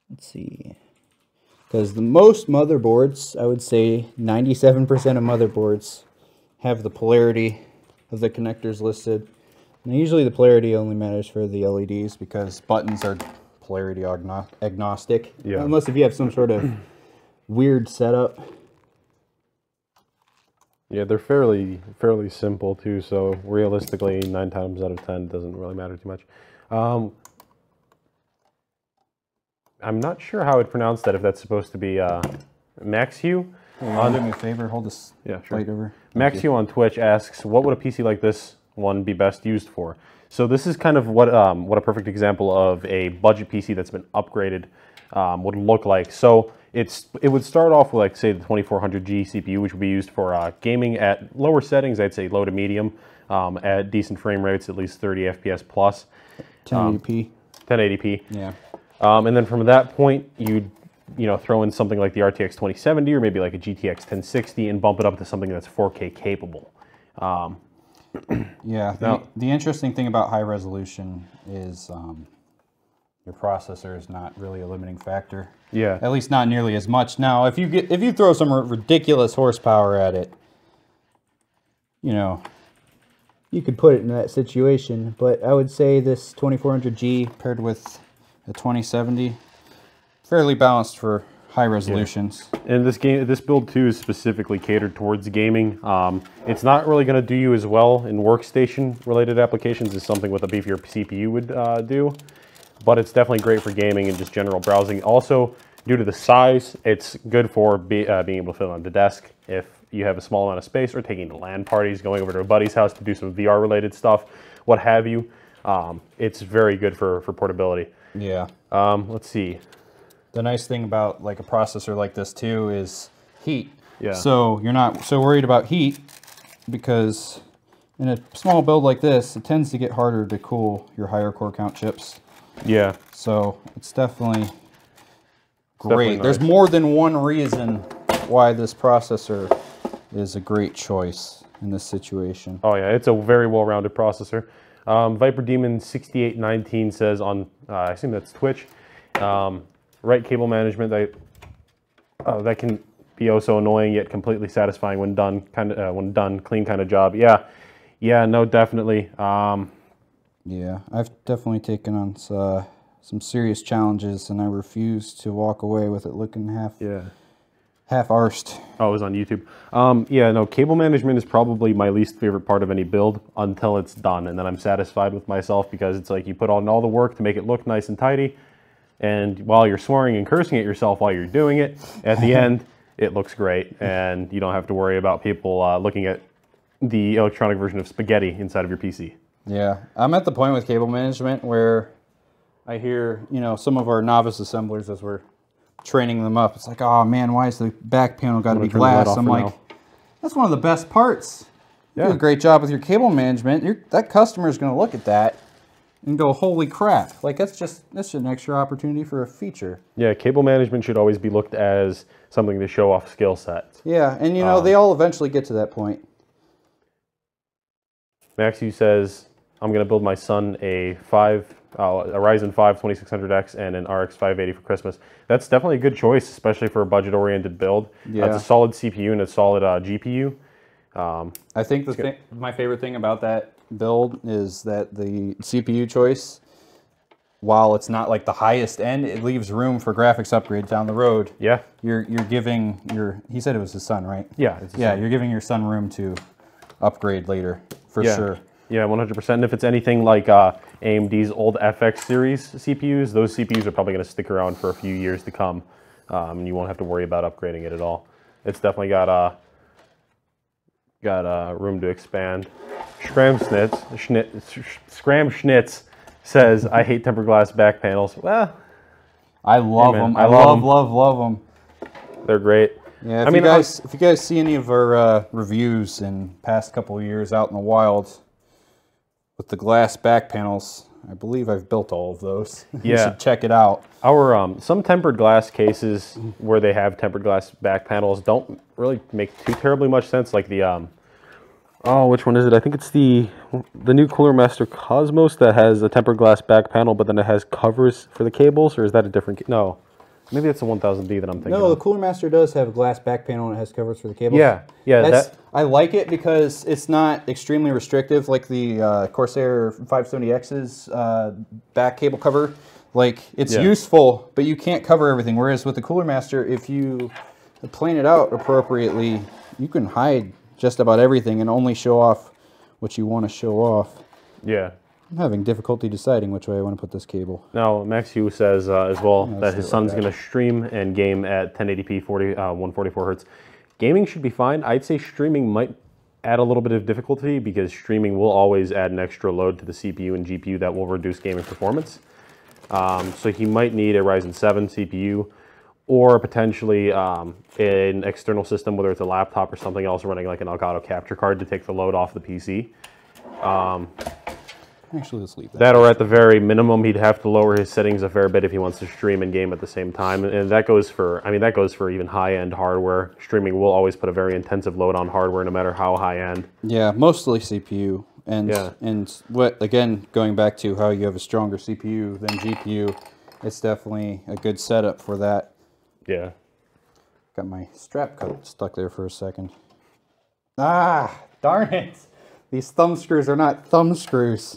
Let's see. Because the most motherboards, I would say 97% of motherboards have the polarity of the connectors listed. And usually the polarity only matters for the LEDs because buttons are polarity agnostic. Yeah. Unless if you have some sort of weird setup. Yeah, they're fairly simple too, so realistically 9 times out of 10 it doesn't really matter too much. I'm not sure how I'd pronounce that, if that's supposed to be Max Hugh. Do me a favor, hold this light over. Max Hugh on Twitch asks, what would a PC like this one be best used for? So this is kind of what a perfect example of a budget PC that's been upgraded would look like. So it would start off with, like, say, the 2400G CPU, which would be used for gaming at lower settings. I'd say low to medium, at decent frame rates, at least 30 FPS plus. 1080p. 1080p. Yeah. And then from that point, you'd throw in something like the RTX 2070 or maybe like a GTX 1060 and bump it up to something that's 4K capable. Yeah, the interesting thing about high resolution is your processor is not really a limiting factor. Yeah. At least not nearly as much. Now, if you throw some ridiculous horsepower at it, you could put it in that situation. But I would say this 2400G paired with a 2070, fairly balanced for high resolutions. Yeah. And this build too is specifically catered towards gaming. It's not really going to do you as well in workstation related applications as something with a beefier CPU would do, but it's definitely great for gaming and just general browsing. Also, due to the size, it's good for being able to fit on the desk if you have a small amount of space, or taking to LAN parties, going over to a buddy's house to do some VR related stuff, what have you. It's very good for portability. Yeah. Let's see. The nice thing about like a processor like this too is heat. Yeah. So you're not so worried about heat, because in a small build like this, it tends to get harder to cool your higher core count chips. Yeah. So it's definitely great. Definitely nice. There's more than one reason why this processor is a great choice in this situation. Oh yeah, it's a very well-rounded processor. Viper Demon 6819 says on, I assume that's Twitch, right cable management that can be oh so annoying yet completely satisfying when done. Clean kind of job. Yeah, no, definitely. Yeah, I've definitely taken on some serious challenges, and I refuse to walk away with it looking half arsed. Oh, it was on YouTube. Yeah, no, cable management is probably my least favorite part of any build until it's done, and then I'm satisfied with myself, because it's like you put on all the work to make it look nice and tidy, and while you're swearing and cursing at yourself while you're doing it, at the end, it looks great, and you don't have to worry about people looking at the electronic version of spaghetti inside of your PC. Yeah, I'm at the point with cable management where I hear, some of our novice assemblers as we're training them up, it's like, oh man, why is the back panel got to be glass? I'm like, That's one of the best parts. You do a great job with your cable management. That customer is going to look at that and go, holy crap. Like, that's an extra opportunity for a feature. Yeah, cable management should always be looked as something to show off skill sets. Yeah, and you know, they all eventually get to that point. Maxu says, I'm going to build my son a Ryzen 5 2600X and an RX 580 for Christmas. That's definitely a good choice, especially for a budget-oriented build. Yeah. It's a solid CPU and a solid GPU. I think my favorite thing about that build is that the CPU choice, while it's not like the highest end, it leaves room for graphics upgrades down the road. Yeah. You're giving he said it was his son, right? Yeah. You're giving your son room to upgrade later, for sure. Yeah, 100%. And if it's anything like AMD's old FX series CPUs, those CPUs are probably going to stick around for a few years to come. And you won't have to worry about upgrading it at all. It's definitely got room to expand. Scram Schnitz says, I hate tempered glass back panels. Well, I love them. I love them. They're great. Yeah, if you guys see any of our reviews in past couple of years out in the wild with the glass back panels, I believe I've built all of those. Yeah. You should check it out. Our some tempered glass cases where they have tempered glass back panels don't really make too terribly much sense. Like the which one is it? I think it's the new Cooler Master Cosmos that has a tempered glass back panel, but then it has covers for the cables, or is that a different? No, maybe it's a 1000D that I'm thinking. No, the Cooler Master does have a glass back panel and it has covers for the cables. Yeah. I like it because it's not extremely restrictive like the Corsair 570X's back cable cover. Like, it's useful, but you can't cover everything. Whereas with the Cooler Master, if you plane it out appropriately, you can hide just about everything and only show off what you want to show off. Yeah. I'm having difficulty deciding which way I want to put this cable. Now, Max Hugh says as well that his son's going to stream and game at 1080p 144 hertz. Gaming should be fine. I'd say streaming might add a little bit of difficulty because streaming will always add an extra load to the CPU and GPU that will reduce gaming performance. So he might need a Ryzen 7 CPU or potentially an external system, whether it's a laptop or something else, running like an Elgato capture card to take the load off the PC. Actually, let's leave that. That, or at the very minimum, he'd have to lower his settings a fair bit if he wants to stream and game at the same time. And that goes for, that goes for even high-end hardware. Streaming will always put a very intensive load on hardware, no matter how high-end. Yeah, mostly CPU. And what, again, going back to how you have a stronger CPU than GPU, it's definitely a good setup for that. Yeah. Got my strap cut stuck there for a second. Ah, darn it. These thumb screws are not thumb screws.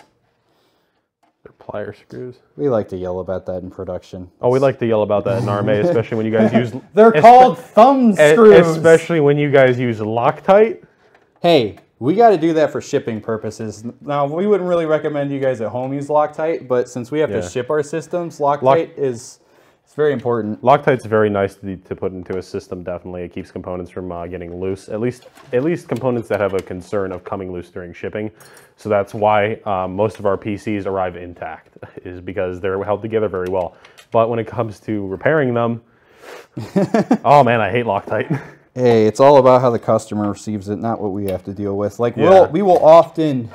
They're plier screws. We like to yell about that in production. Oh, we like to yell about that in RMA, especially when you guys use... They're called thumb screws! Especially when you guys use Loctite. Hey, we got to do that for shipping purposes. Now, we wouldn't really recommend you guys at home use Loctite, but since we have to ship our systems, Loctite is... It's very important. Loctite's very nice to put into a system, definitely. It keeps components from getting loose, at least components that have a concern of coming loose during shipping. So that's why most of our PCs arrive intact, is because they're held together very well. But when it comes to repairing them, oh man, I hate Loctite. Hey, it's all about how the customer receives it, not what we have to deal with. Like, we will often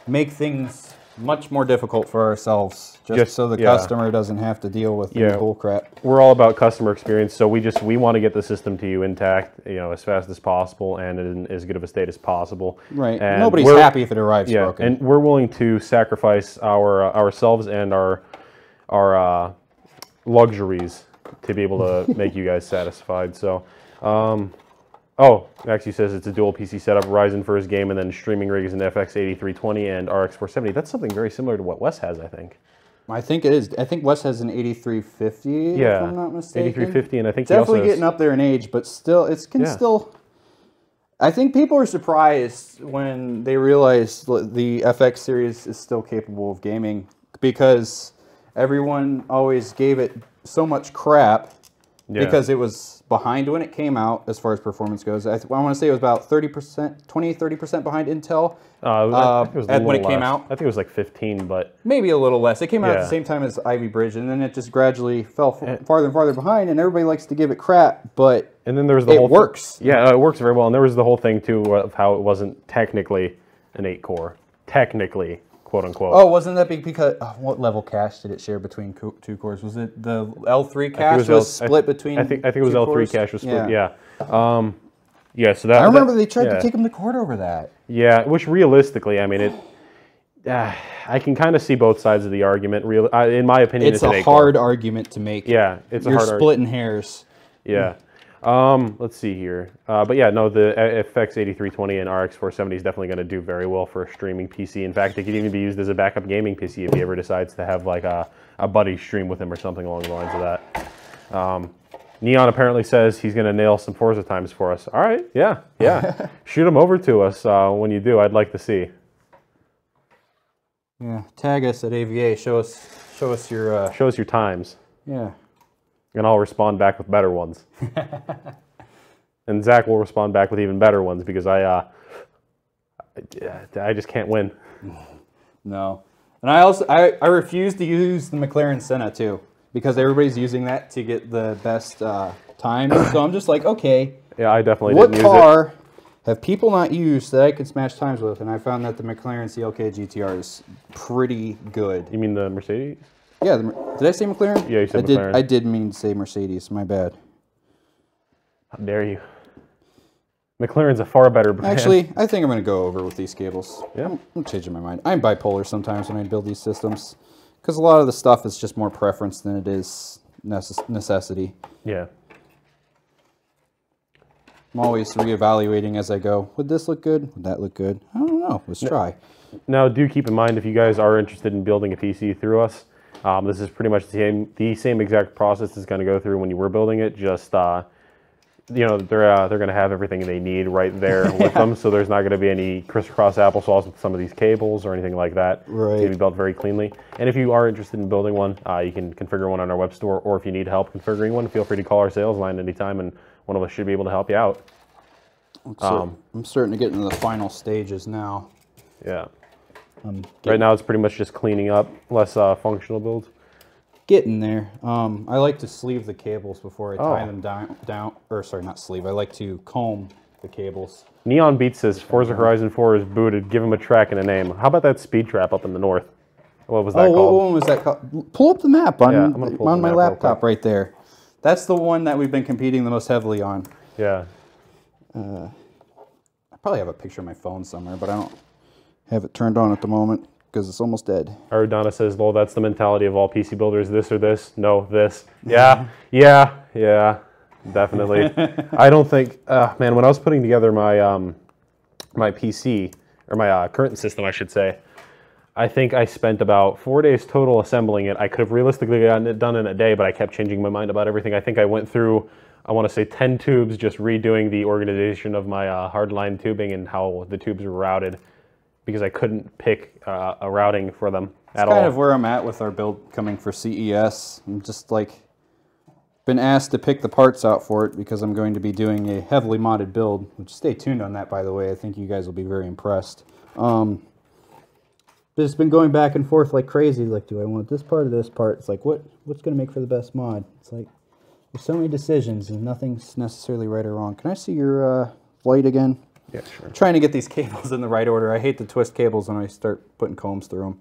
make things much more difficult for ourselves just so the customer doesn't have to deal with the bull crap. We're all about customer experience, so we want to get the system to you intact, as fast as possible and in as good of a state as possible. Right. And nobody's happy if it arrives broken. And we're willing to sacrifice ourselves and our luxuries to be able to make you guys satisfied. So oh, actually says it's a dual PC setup, Ryzen for his game, and then streaming rig is an FX 8320 and RX 470. That's something very similar to what Wes has, I think. I think it is. I think Wes has an 8350, if I'm not mistaken. 8350, and I think definitely getting up there in age, but still, still. I think people are surprised when they realize the FX series is still capable of gaming, because everyone always gave it so much crap because it was behind when it came out as far as performance goes. I want to say it was about 30%, 20-30% behind Intel when it came out. I think it was like 15, but maybe a little less. It came out at the same time as Ivy Bridge, and then it just gradually fell farther and farther behind. And everybody likes to give it crap, but and then there was the whole works. Yeah, it works very well. And there was the whole thing too of how it wasn't technically an 8-core, technically, quote unquote. Oh, wasn't that because what level cache did it share between 2 cores? Was it the L3 cache was split between? I think it was L3 cores? cache was split. Yeah. Yeah. So that I remember they tried to take him to court over that. Yeah, which realistically, I mean, I can kind of see both sides of the argument. In my opinion, it's a hard argument to make. Yeah, it's You're splitting hairs. Yeah. Let's see here. But yeah, no, the FX 8320 and RX 470 is definitely going to do very well for a streaming PC. In fact, it could even be used as a backup gaming PC if he ever decides to have like a buddy stream with him or something along the lines of that. Neon apparently says he's going to nail some Forza times for us. All right, yeah. Shoot them over to us when you do. I'd like to see. Yeah, tag us at AVA. Show us your times. Yeah. And I'll respond back with better ones. And Zach will respond back with even better ones because I just can't win. No. And I refuse to use the McLaren Senna too because everybody's using that to get the best time. So I'm just like, okay. Yeah, I definitely didn't use it. What car have people not used that I can smash times with? And I found that the McLaren CLK GTR is pretty good. You mean the Mercedes? Yeah, did I say McLaren? Yeah, you said McLaren. I did mean to say Mercedes. My bad. How dare you? McLaren's a far better brand. Actually, I think I'm going to go over with these cables. Yeah. I'm changing my mind. I'm bipolar sometimes when I build these systems because a lot of the stuff is just more preference than it is necessity. Yeah. I'm always reevaluating as I go. Would this look good? Would that look good? I don't know. Let's try. Now, do keep in mind if you guys are interested in building a PC through us, this is pretty much the same exact process it's going to go through when you were building it. Just you know, they're going to have everything they need right there with them, so there's not going to be any crisscross applesauce with some of these cables or anything like that. Right. It's going to be built very cleanly. And if you are interested in building one, you can configure one on our web store, or if you need help configuring one, feel free to call our sales line anytime, and one of us should be able to help you out. I'm starting to get into the final stages now. Yeah. Right now it's pretty much just cleaning up, less functional builds. Getting there. I like to sleeve the cables before I tie them down. Or sorry, not sleeve. I like to comb the cables. Neon Beat says Forza Horizon 4 is booted. Give him a track and a name. How about that speed trap up in the north? What was that called? What one was that called? Pull up the map on, on my laptop right there. That's the one that we've been competing the most heavily on. Yeah. I probably have a picture of my phone somewhere, but I don't have it turned on at the moment because it's almost dead. Aridana says, "Lol, that's the mentality of all PC builders. This or this. No, this. Yeah, yeah, definitely." I don't think, man. When I was putting together my my PC or my current system, I should say, I think I spent about 4 days total assembling it. I could have realistically gotten it done in a day, but I kept changing my mind about everything. I think I went through, I want to say 10 tubes, just redoing the organization of my hardline tubing and how the tubes were routed, because I couldn't pick a routing for them at all. That's kind of where I'm at with our build coming for CES. I'm just like, been asked to pick the parts out for it because I'm going to be doing a heavily modded build, which stay tuned on that, by the way. I think you guys will be very impressed. But it's been going back and forth like crazy. Like, do I want this part or this part? It's like, what's going to make for the best mod? It's like, there's so many decisions and nothing's necessarily right or wrong. Can I see your light again? Yeah, sure. I'm trying to get these cables in the right order. I hate to twist cables when I start putting combs through them.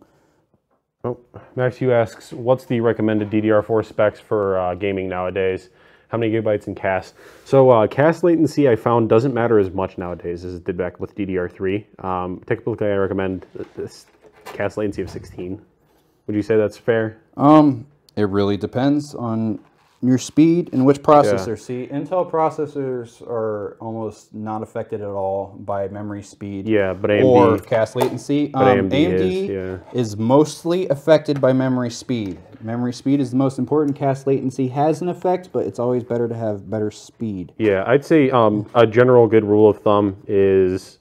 Oh, Max Hugh asks, what's the recommended DDR4 specs for gaming nowadays? How many gigabytes in CAS? So CAS latency I found doesn't matter as much nowadays as it did back with DDR3. Typically I recommend this CAS latency of 16. Would you say that's fair? It really depends on your speed and which processor. Yeah. See, Intel processors are almost not affected at all by memory speed, but AMD, or CAS latency. But AMD is mostly affected by memory speed. Memory speed is the most important. CAS latency has an effect, but it's always better to have better speed. Yeah, I'd say a general good rule of thumb is,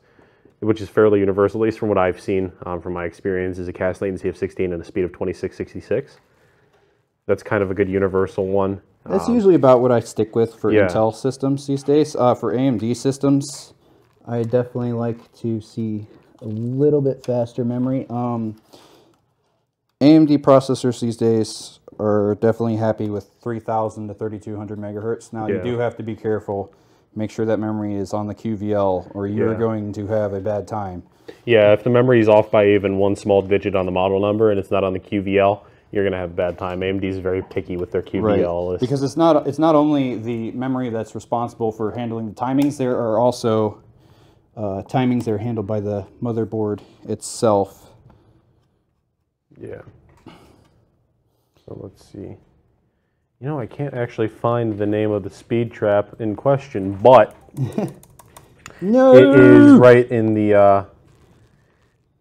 which is fairly universal, at least from what I've seen from my experience, is a CAS latency of 16 and a speed of 2666. That's kind of a good universal one. That's usually about what I stick with for Intel systems these days. For AMD systems, I definitely like to see a little bit faster memory. AMD processors these days are definitely happy with 3000 to 3200 megahertz. Now, you do have to be careful. Make sure that memory is on the QVL or you're going to have a bad time. Yeah, if the memory is off by even one small digit on the model number and it's not on the QVL, you're going to have a bad time. AMD is very picky with their QVL list. Because it's not only the memory that's responsible for handling the timings, there are also timings that are handled by the motherboard itself. Yeah. So let's see. You know, I can't actually find the name of the speed trap in question, but no, it is right in the.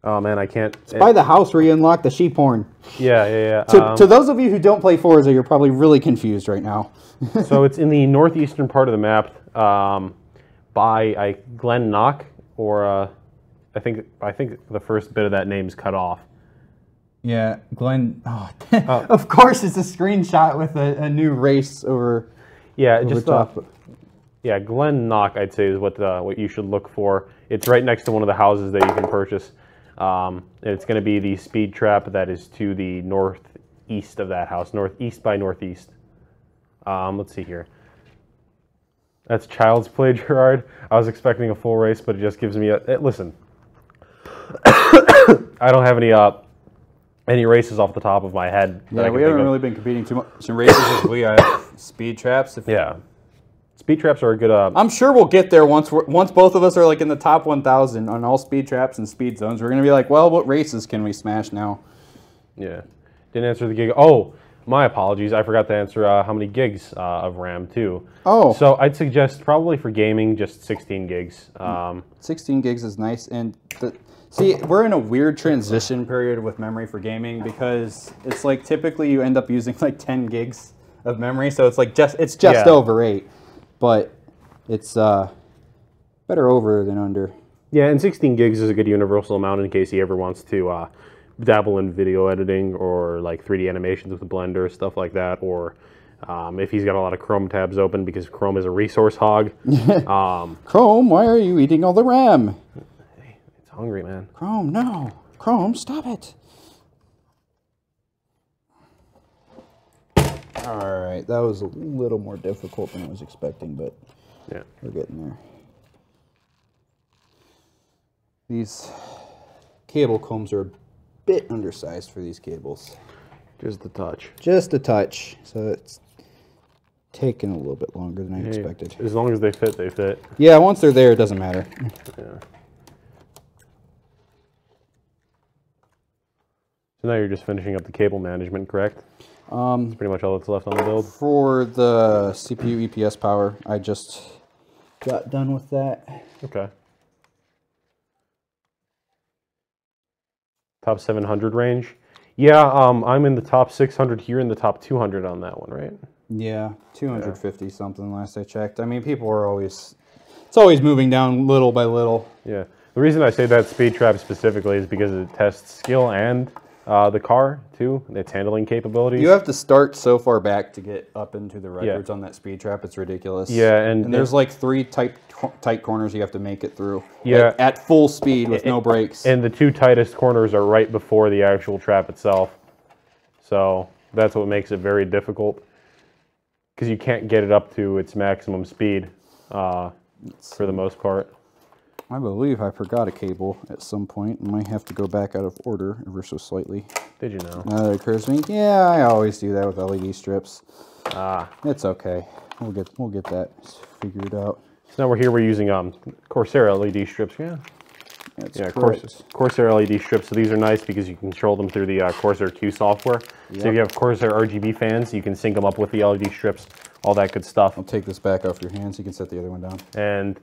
Oh man, I can't. It's by the house where you unlock the sheep horn. Yeah. To those of you who don't play Forza, you're probably really confused right now. So it's in the northeastern part of the map, by Glen Knock, or I think the first bit of that name's cut off. Yeah, Glen. Oh, of course, it's a screenshot with a new race over. Yeah, just top. Yeah, Glen Knock, I'd say, is what you should look for. It's right next to one of the houses that you can purchase. And it's going to be the speed trap that is to the northeast of that house, northeast by northeast. Let's see here. That's Child's Play, Gerard. I was expecting a full race, but it just gives me a... listen. I don't have any races off the top of my head. Yeah, we haven't really been competing too much in races as we have speed traps. Yeah. Speed traps are a good... I'm sure we'll get there once both of us are like in the top 1,000 on all speed traps and speed zones. We're going to be like, well, what races can we smash now? Yeah. Didn't answer the gig. Oh, my apologies. I forgot to answer how many gigs of RAM, too. Oh. So I'd suggest probably for gaming, just 16 gigs. 16 gigs is nice. And see, we're in a weird transition period with memory for gaming because it's like typically you end up using like 10 gigs of memory. So it's like just over 8. But it's better over than under. Yeah, and 16 gigs is a good universal amount in case he ever wants to dabble in video editing or like 3D animations with the Blender, stuff like that. Or if he's got a lot of Chrome tabs open because Chrome is a resource hog. Chrome, why are you eating all the RAM? Hey, it's hungry, man. Chrome, no. Chrome, stop it. All right, that was a little more difficult than I was expecting, but yeah, we're getting there. These cable combs are a bit undersized for these cables. Just a touch. Just a touch. So it's taking a little bit longer than I expected. As long as they fit, they fit. Yeah, once they're there, it doesn't matter. Yeah. So now you're just finishing up the cable management, correct? That's pretty much all that's left on the build. For the CPU EPS power, I just got done with that. Okay. Top 700 range. Yeah, I'm in the top 600 here, in the top 200 on that one, right? Yeah, 250 something last I checked. I mean, people are always, it's always moving down little by little. Yeah. The reason I say that speed trap specifically is because it tests skill and the car, too, its handling capabilities. You have to start so far back to get up into the records on that speed trap. It's ridiculous. Yeah, and there's like 3 tight corners you have to make it through. Yeah. Like at full speed with no brakes. And the 2 tightest corners are right before the actual trap itself. So that's what makes it very difficult. Because you can't get it up to its maximum speed for the most part. I believe I forgot a cable at some point. I might have to go back out of order ever so slightly. Did you know? Now that occurs to me. Yeah, I always do that with LED strips. Ah. It's okay. We'll get that figured out. So now we're here. We're using Corsair LED strips. Yeah. Corsair LED strips. So these are nice because you can control them through the Corsair Q software. Yep. So if you have Corsair RGB fans, you can sync them up with the LED strips. All that good stuff. I'll take this back off your hands. You can set the other one down. And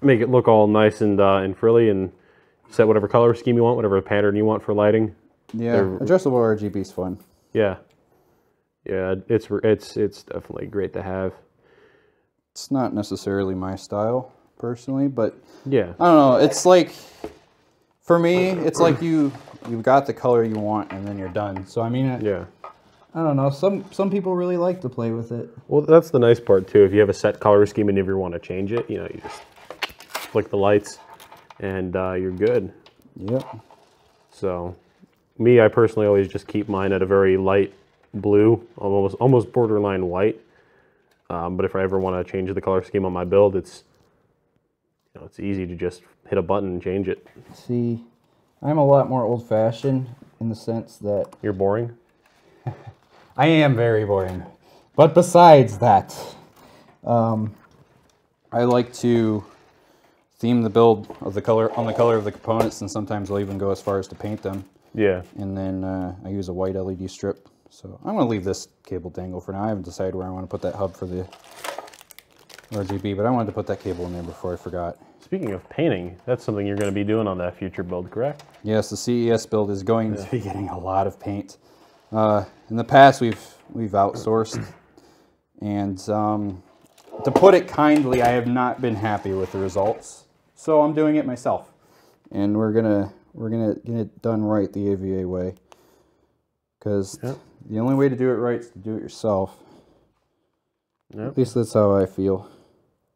make it look all nice and frilly, and set whatever color scheme you want, whatever pattern you want for lighting. Yeah, adjustable RGB is fun. Yeah, yeah, it's definitely great to have. It's not necessarily my style personally, but yeah, I don't know. It's like, for me, it's like you've got the color you want, and then you're done. So I mean, yeah, I don't know. Some people really like to play with it. Well, that's the nice part too. If you have a set color scheme and if you want to change it, you know, you just flick the lights and you're good. Yep. So, me, I personally always just keep mine at a very light blue, almost borderline white. But if I ever want to change the color scheme on my build, it's easy to just hit a button and change it. See, I'm a lot more old-fashioned in the sense that You're boring. I am very boring. But besides that, I like to theme the build of the color of the components, and sometimes I'll even go as far as to paint them. Yeah. And then I use a white LED strip. So I'm going to leave this cable dangle for now. I haven't decided where I want to put that hub for the RGB, but I wanted to put that cable in there before I forgot. Speaking of painting, that's something you're going to be doing on that future build, correct? Yes, the CES build is going to be getting a lot of paint. In the past, we've outsourced, and to put it kindly, I have not been happy with the results. So I'm doing it myself, and we're gonna get it done right the AVA way, because the only way to do it right is to do it yourself. Yep. At least that's how I feel.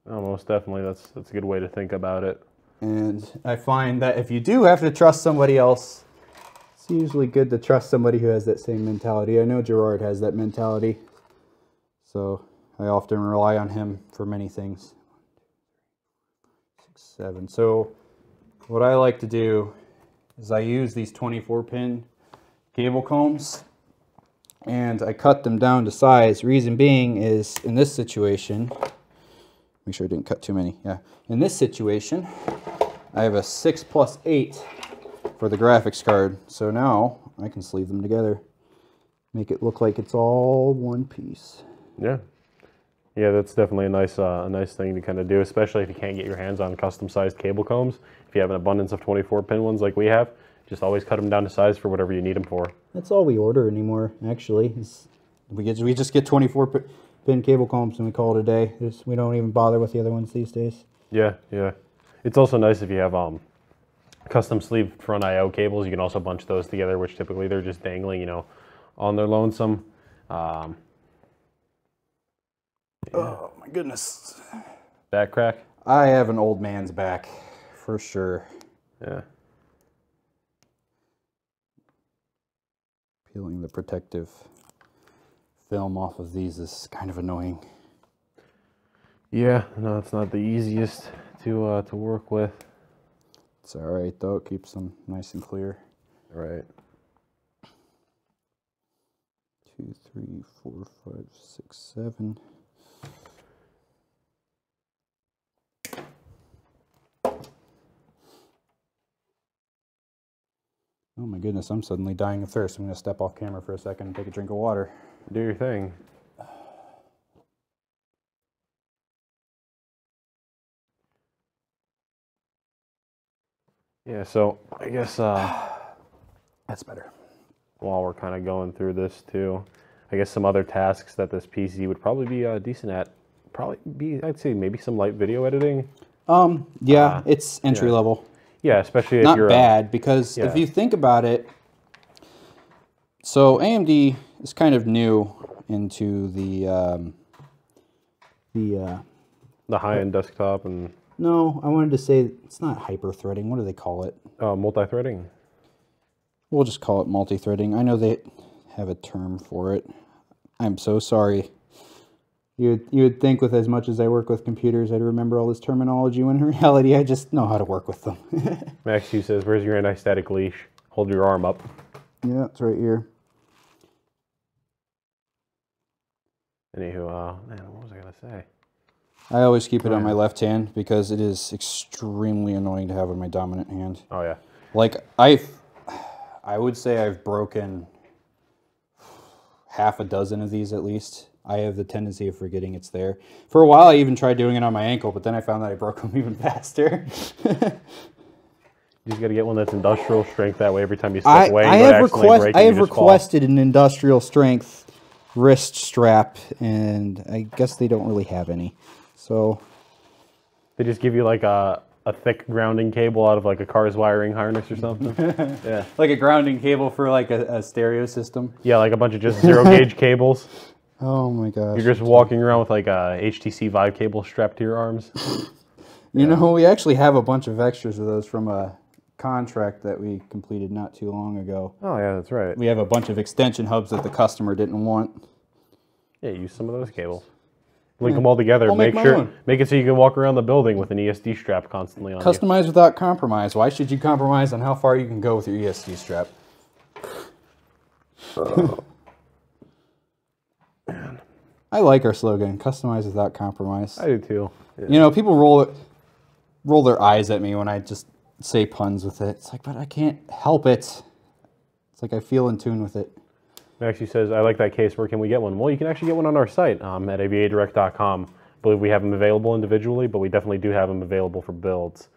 Oh, most definitely. That's a good way to think about it. And I find that if you do have to trust somebody else, it's usually good to trust somebody who has that same mentality. I know Gerard has that mentality, so I often rely on him for many things. 6, 7. So what I like to do is I use these 24-pin cable combs, and I cut them down to size. Reason being is, in this situation, make sure I didn't cut too many. Yeah, in this situation, I have a 6+8 for the graphics card. So now I can sleeve them together, make it look like it's all one piece. Yeah. Yeah, that's definitely a nice thing to kind of do, especially if you can't get your hands on custom-sized cable combs. If you have an abundance of 24-pin ones like we have, just always cut them down to size for whatever you need them for. That's all we order anymore, actually. We just get 24-pin cable combs and we call it a day. We don't even bother with the other ones these days. Yeah, yeah. It's also nice if you have custom sleeved front I/O cables. You can also bunch those together, which typically they're just dangling, you know, on their lonesome. Yeah. Oh my goodness. Back crack? I have an old man's back, for sure. Yeah. Peeling the protective film off of these is kind of annoying. Yeah, no, it's not the easiest to work with. It's all right though, it keeps them nice and clear. Right. 2, 3, 4, 5, 6, 7. Oh my goodness, I'm suddenly dying of thirst. I'm going to step off camera for a second and take a drink of water. Do your thing. Yeah, so I guess that's better. While we're kind of going through this too, I guess some other tasks that this PC would probably be decent at, I'd say maybe some light video editing. Yeah, it's entry level. Yeah, especially if not you're bad, because if you think about it, so AMD is kind of new into the high-end desktop and. No, I wanted to say it's not hyper-threading. What do they call it? Multi-threading. We'll just call it multi-threading. I know they have a term for it. I'm so sorry. You would think with as much as I work with computers, I'd remember all this terminology, when in reality, I just know how to work with them. Max Hugh says, where's your anti-static leash? Hold your arm up. Yeah, it's right here. Anywho, man, what was I going to say? I always keep it on my left hand because it is extremely annoying to have on my dominant hand. Oh, yeah. Like, I would say I've broken half a dozen of these at least. I have the tendency of forgetting it's there. For a while, I even tried doing it on my ankle, but then I found that I broke them even faster. You just got to get one that's industrial strength. That way, every time you step away, I have requested an industrial strength wrist strap, and I guess they don't really have any. So they just give you like a a thick grounding cable out of like a car's wiring harness or something. Yeah. Like a grounding cable for like a stereo system. Yeah, like a bunch of just 0 gauge cables. Oh my gosh. You're just walking around with like a HTC Vive cable strapped to your arms. You know, we actually have a bunch of extras of those from a contract that we completed not too long ago. Oh yeah, that's right. We have a bunch of extension hubs that the customer didn't want. Yeah, use some of those cables. Link them all together. I'll Make own. it so you can walk around the building with an ESD strap constantly on you. Customize without compromise. Why should you compromise on how far you can go with your ESD strap? Man. I like our slogan, customize without compromise. I do too. Yeah. You know, people roll their eyes at me when I just say puns with it. It's like, but I can't help it. It's like I feel in tune with it. Maxie says, I like that case. Where can we get one? Well, you can actually get one on our site at AVADirect.com. I believe we have them available individually, but we definitely do have them available for builds,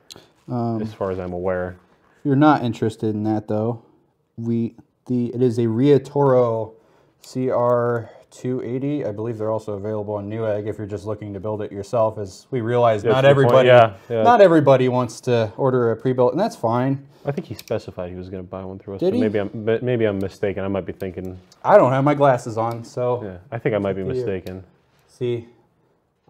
as far as I'm aware. If you're not interested in that, though, it is a Riatoro CR280. I believe they're also available on Newegg if you're just looking to build it yourself. As we realize, not everybody wants to order a pre-built, and that's fine. I think he specified he was going to buy one through us. Did he? Maybe I'm mistaken. I might be thinking. I don't have my glasses on, so. Yeah, I think I might be mistaken. See,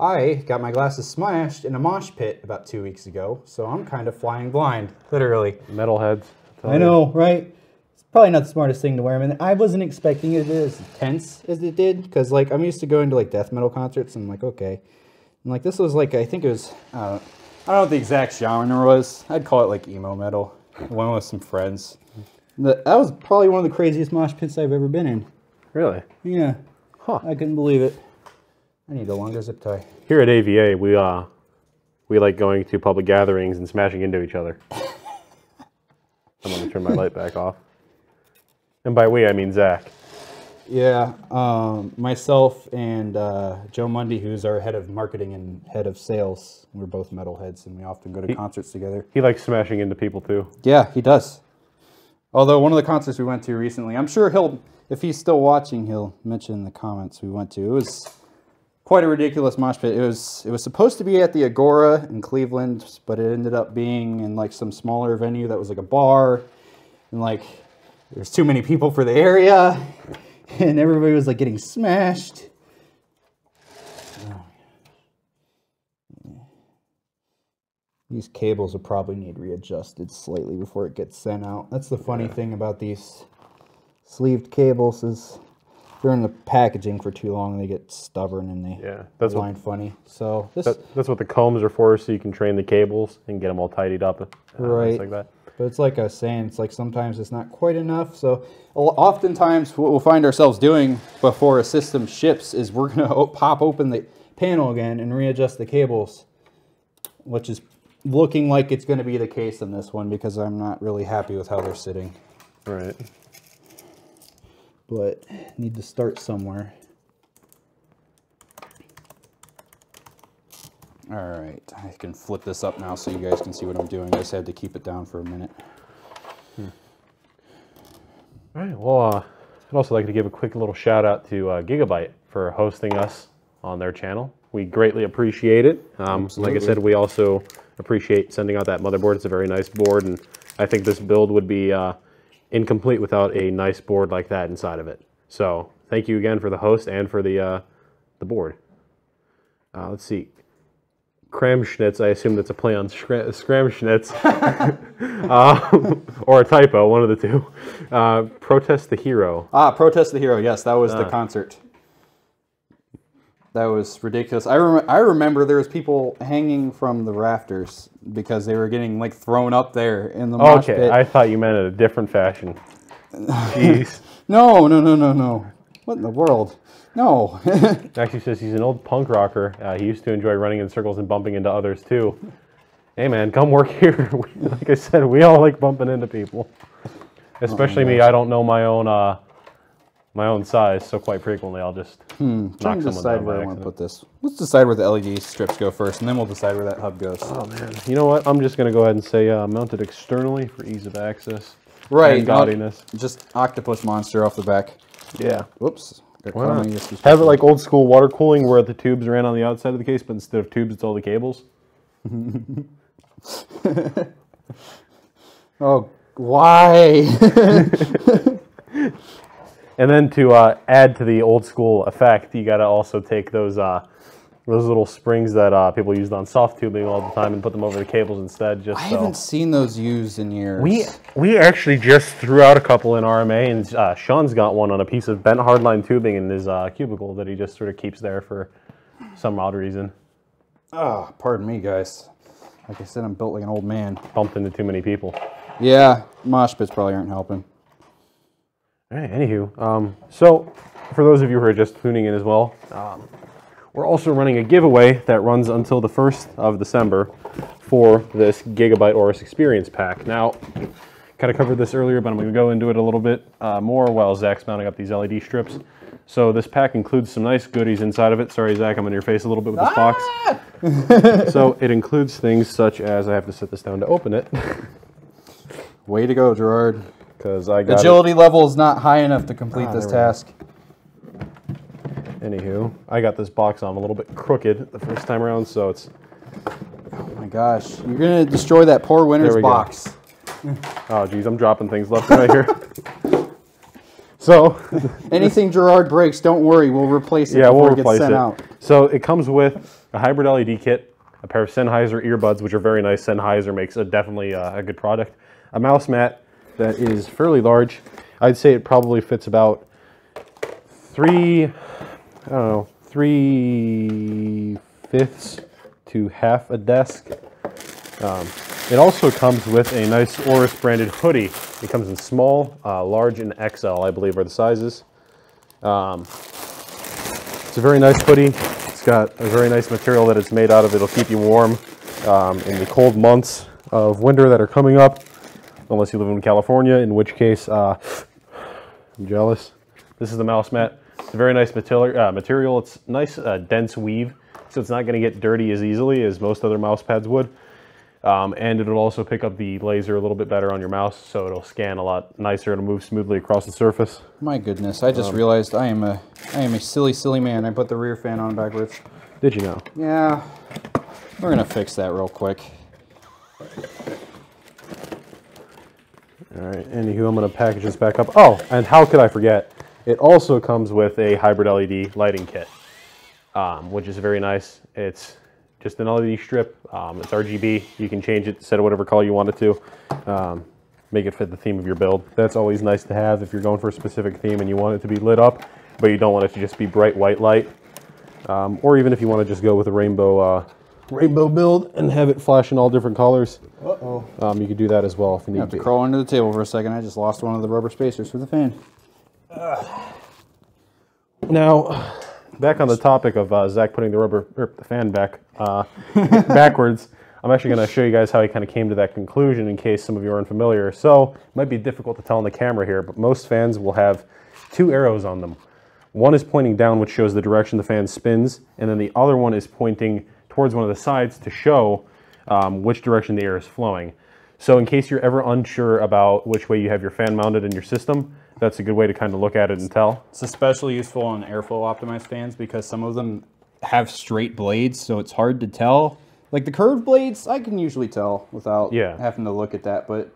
I got my glasses smashed in a mosh pit about 2 weeks ago, so I'm kind of flying blind, literally. Metalheads. I know, right? It's probably not the smartest thing to wear them, and I wasn't expecting it as tense as it did, because like I'm used to going to like death metal concerts, and I'm like, okay. And like this was like, I think it was, I don't know what the exact genre was. I'd call it like emo metal. I went with some friends. That was probably one of the craziest mosh pits I've ever been in. Really? Yeah. Huh. I couldn't believe it. I need a longer zip tie. Here at AVA, we like going to public gatherings and smashing into each other. I'm going to turn my light back off. And by we, I mean Zach. Yeah, myself and Joe Mundy, who's our head of marketing and head of sales, we're both metalheads, and we often go to concerts together. He likes smashing into people too. Yeah, he does. Although one of the concerts we went to recently, I'm sure if he's still watching, he'll mention in the comments we went to. It was quite a ridiculous mosh pit. It was supposed to be at the Agora in Cleveland, but it ended up being in like some smaller venue that was like a bar, and like there's too many people for the area. And everybody was like getting smashed. These cables will probably need readjusted slightly before it gets sent out. That's the funny thing about these sleeved cables is they're in the packaging for too long, they get stubborn and they align funny. So that's what the combs are for, so you can train the cables and get them all tidied up. Right. Like that. But it's like I was saying, it's like sometimes it's not quite enough. So oftentimes what we'll find ourselves doing before a system ships is we're going to pop open the panel again and readjust the cables, which is looking like it's going to be the case in this one because I'm not really happy with how they're sitting. Right. But need to start somewhere. All right, I can flip this up now so you guys can see what I'm doing. I just had to keep it down for a minute. All right, well, I'd also like to give a quick little shout out to GIGABYTE for hosting us on their channel. We greatly appreciate it. Like I said, we also appreciate sending out that motherboard. It's a very nice board, and I think this build would be incomplete without a nice board like that inside of it. So thank you again for the host and for the board. Let's see. Kramschnitz, I assume that's a play on Scramschnitz, or a typo, one of the two. Protest the Hero. Ah, Protest the Hero, yes, that was the concert. That was ridiculous. I remember there was people hanging from the rafters because they were getting like thrown up there in the mosh pit. Okay, I thought you meant in a different fashion. Jeez. No. What in the world? No. Actually says he's an old punk rocker. He used to enjoy running in circles and bumping into others too. Hey man, come work here. Like I said, we all like bumping into people. Especially me. I don't know my own size, so quite frequently I'll just knock someone down where I want to put this. Let's decide where the LED strips go first, and then we'll decide where that hub goes. Oh man, you know what? I'm just gonna go ahead and say mounted externally for ease of access. Right. And gaudiness. Just octopus monster off the back. Yeah. Whoops. Why not? Have it like old school water cooling where the tubes ran on the outside of the case, but instead of tubes, it's all the cables. Oh, why? And then to add to the old school effect, you got to also take those little springs that people used on soft tubing all the time and put them over the cables instead. Just I haven't seen those used in years. We actually just threw out a couple in RMA, and Sean's got one on a piece of bent hardline tubing in his cubicle that he just sort of keeps there for some odd reason. Oh, pardon me, guys. Like I said, I'm built like an old man. Bumped into too many people. Yeah, mosh pits probably aren't helping. All right, anywho, so for those of you who are just tuning in as well, we're also running a giveaway that runs until the 1st of December for this Gigabyte Aorus Experience Pack. Now, kind of covered this earlier, but I'm going to go into it a little bit more while Zach's mounting up these LED strips. So this pack includes some nice goodies inside of it. Sorry, Zach, I'm in your face a little bit with this box. So it includes things such as, I have to set this down to open it. Way to go, Gerard. Because I got agility level is not high enough to complete this task. Anywho, I got this box on a little bit crooked the first time around, so it's... Oh my gosh, you're going to destroy that poor winner's box. Oh geez, I'm dropping things left and right here. So... anything Gerard breaks, don't worry, we'll replace it before it gets sent out. So it comes with a hybrid LED kit, a pair of Sennheiser earbuds, which are very nice. Sennheiser makes definitely a good product. A mouse mat that is fairly large. I'd say it probably fits about 3/5 to half a desk. It also comes with a nice Aorus branded hoodie. It comes in small, large, and XL, I believe are the sizes. It's a very nice hoodie. It's got a very nice material that it's made out of. It'll keep you warm in the cold months of winter that are coming up. Unless you live in California, in which case, I'm jealous. This is the mouse mat. It's a very nice material. It's nice, dense weave, so it's not going to get dirty as easily as most other mouse pads would. And it'll also pick up the laser a little bit better on your mouse, so it'll scan a lot nicer. It'll move smoothly across the surface. My goodness, I just realized I am a silly man. I put the rear fan on backwards. Did you know? Yeah. We're going to fix that real quick. All right, anywho, I'm going to package this back up. Oh, and how could I forget? It also comes with a hybrid LED lighting kit, which is very nice. It's just an LED strip. It's RGB. You can change it, set it whatever color you want it to, make it fit the theme of your build. That's always nice to have if you're going for a specific theme and you want it to be lit up, but you don't want it to just be bright white light. Or even if you want to just go with a rainbow build and have it flash in all different colors. You could do that as well if you need to. I have to crawl under the table for a second. I just lost one of the rubber spacers for the fan. Now, back on the topic of Zach putting the fan back backwards, I'm actually going to show you guys how he kind of came to that conclusion in case some of you are unfamiliar. So, it might be difficult to tell on the camera here, but most fans will have 2 arrows on them. One is pointing down, which shows the direction the fan spins, and then the other one is pointing towards one of the sides to show which direction the air is flowing. So in case you're ever unsure about which way you have your fan mounted in your system, that's a good way to kind of look at it and tell. It's especially useful on airflow optimized fans because some of them have straight blades, so it's hard to tell. Like the curved blades, I can usually tell without having to look at that, but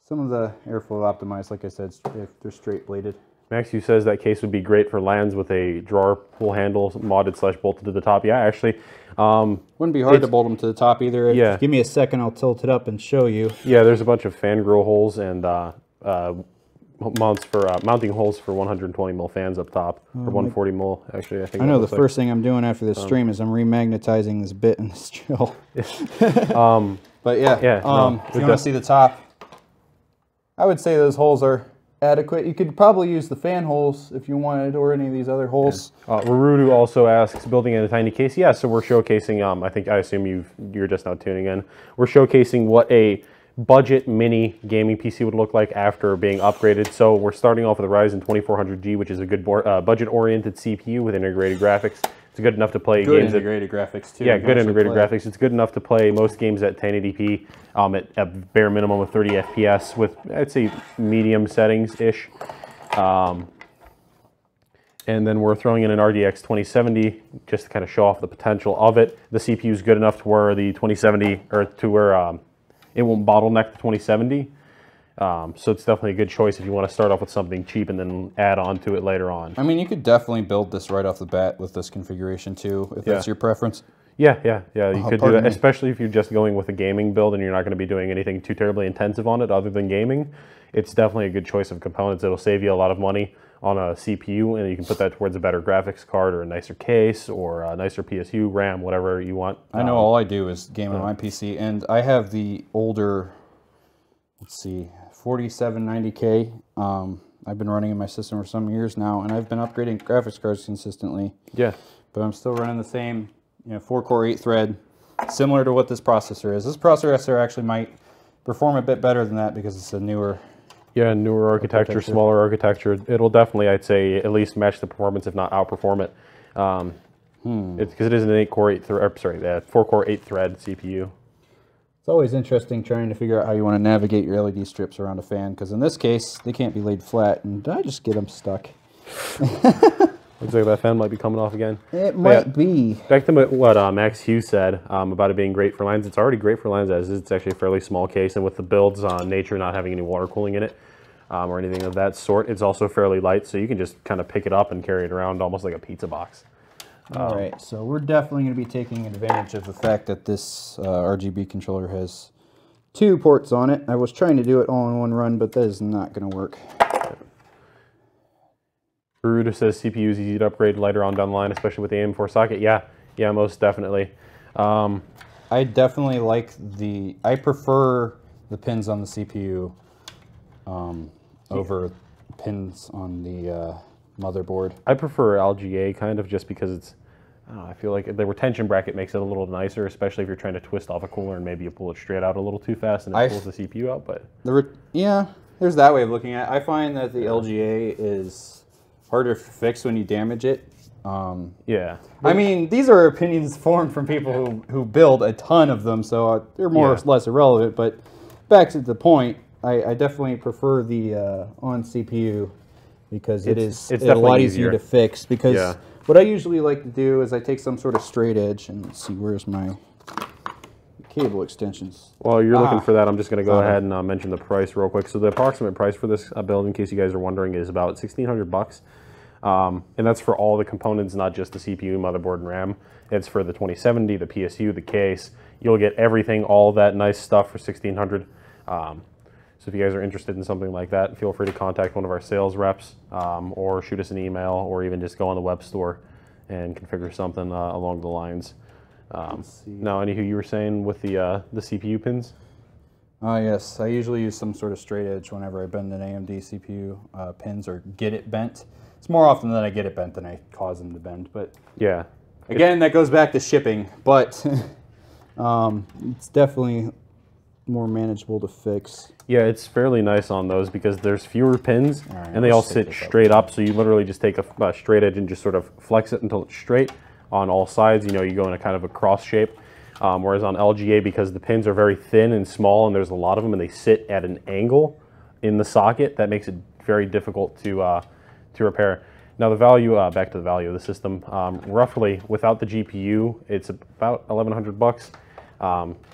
some of the airflow optimized, like I said, they're straight bladed. Maxu says that case would be great for lands with a drawer pull handle modded / bolted to the top. Yeah, actually. Wouldn't be hard to bolt them to the top either. Yeah. Give me a second, I'll tilt it up and show you. Yeah, there's a bunch of fan grill holes and mounting holes for 120 mil fans up top, or 140 mil actually. I know the first thing I'm doing after this stream is I'm remagnetizing this bit in this drill. But yeah, if you want to see the top, I would say those holes are adequate. You could probably use the fan holes if you wanted, or any of these other holes. Rarudu also asks, building in a tiny case. Yeah, so we're showcasing, I assume you're just now tuning in. We're showcasing what a budget mini gaming PC would look like after being upgraded. So we're starting off with a Ryzen 2400G, which is a good budget-oriented CPU with integrated graphics. It's good enough to play games. Good integrated graphics too. Yeah, good integrated graphics. It's good enough to play most games at 1080p at a bare minimum of 30 FPS with, I'd say, medium settings-ish. And then we're throwing in an RDX 2070 just to kind of show off the potential of it. The CPU is good enough to where the 2070, or to where it won't bottleneck the 2070. So it's definitely a good choice if you want to start off with something cheap and then add on to it later on. I mean, you could definitely build this right off the bat with this configuration too, if that's your preference. Yeah, you could do that, especially if you're just going with a gaming build and you're not going to be doing anything too terribly intensive on it other than gaming. It's definitely a good choice of components. It'll save you a lot of money on a CPU, and you can put that towards a better graphics card or a nicer case or a nicer PSU, RAM, whatever you want. I know all I do is game on my PC, and I have the older, let's see, 4790K. I've been running in my system for some years now, and I've been upgrading graphics cards consistently. Yeah. But I'm still running the same, 4-core, 8-thread, similar to what this processor is. This processor actually might perform a bit better than that because it's a newer... Yeah, newer architecture, smaller architecture. It'll definitely, I'd say, at least match the performance, if not outperform it. It's because it is an 4-core, 8-thread CPU. It's always interesting trying to figure out how you want to navigate your LED strips around a fan, because in this case, they can't be laid flat, and I just get them stuck. Looks like that fan might be coming off again. It might be. Back to what Max Hughes said about it being great for lines. It's already great for lines as is. It's actually a fairly small case, and with the builds on Nature not having any water cooling in it or anything of that sort, it's also fairly light, so you can just kind of pick it up and carry it around almost like a pizza box. All right, so we're definitely going to be taking advantage of the fact that this RGB controller has 2 ports on it. I was trying to do it all in one run, but that is not going to work. Garuda says CPU is easy to upgrade later on down the line, especially with the AM4 socket. Yeah, most definitely. I definitely like I prefer the pins on the CPU over pins on the motherboard. I prefer LGA kind of just because it's, I don't know, I feel like the retention bracket makes it a little nicer, especially if you're trying to twist off a cooler and maybe you pull it straight out a little too fast and it pulls the CPU out. But yeah, there's that way of looking at it. I find that the LGA is harder to fix when you damage it. Yeah. I mean, these are opinions formed from people who build a ton of them, so they're more or less irrelevant. But back to the point, I definitely prefer the on CPU because it's a lot easier to fix. Because what I usually like to do is I take some sort of straight edge and let's see, where's my cable extensions? While you're looking for that, I'm just going to go ahead and mention the price real quick. So the approximate price for this build, in case you guys are wondering, is about $1,600. And that's for all the components, not just the CPU, motherboard, and RAM. It's for the 2070, the PSU, the case. You'll get everything, all that nice stuff for $1,600. So if you guys are interested in something like that, feel free to contact one of our sales reps or shoot us an email or even just go on the web store and configure something along the lines. Now, anywho, you were saying with the CPU pins? Yes, I usually use some sort of straight edge whenever I bend an AMD CPU pins or get it bent. It's more often that I get it bent than I cause them to bend, but yeah. Again, that goes back to shipping, but it's definitely more manageable to fix. Yeah, it's fairly nice on those because there's fewer pins and they all sit straight up, so you literally just take a straight edge and just sort of flex it until it's straight on all sides. You know, you go in a kind of a cross shape. Whereas on LGA, because the pins are very thin and small and there's a lot of them and they sit at an angle in the socket, that makes it very difficult to repair. Now the value, back to the value of the system, roughly without the GPU, it's about $1,100.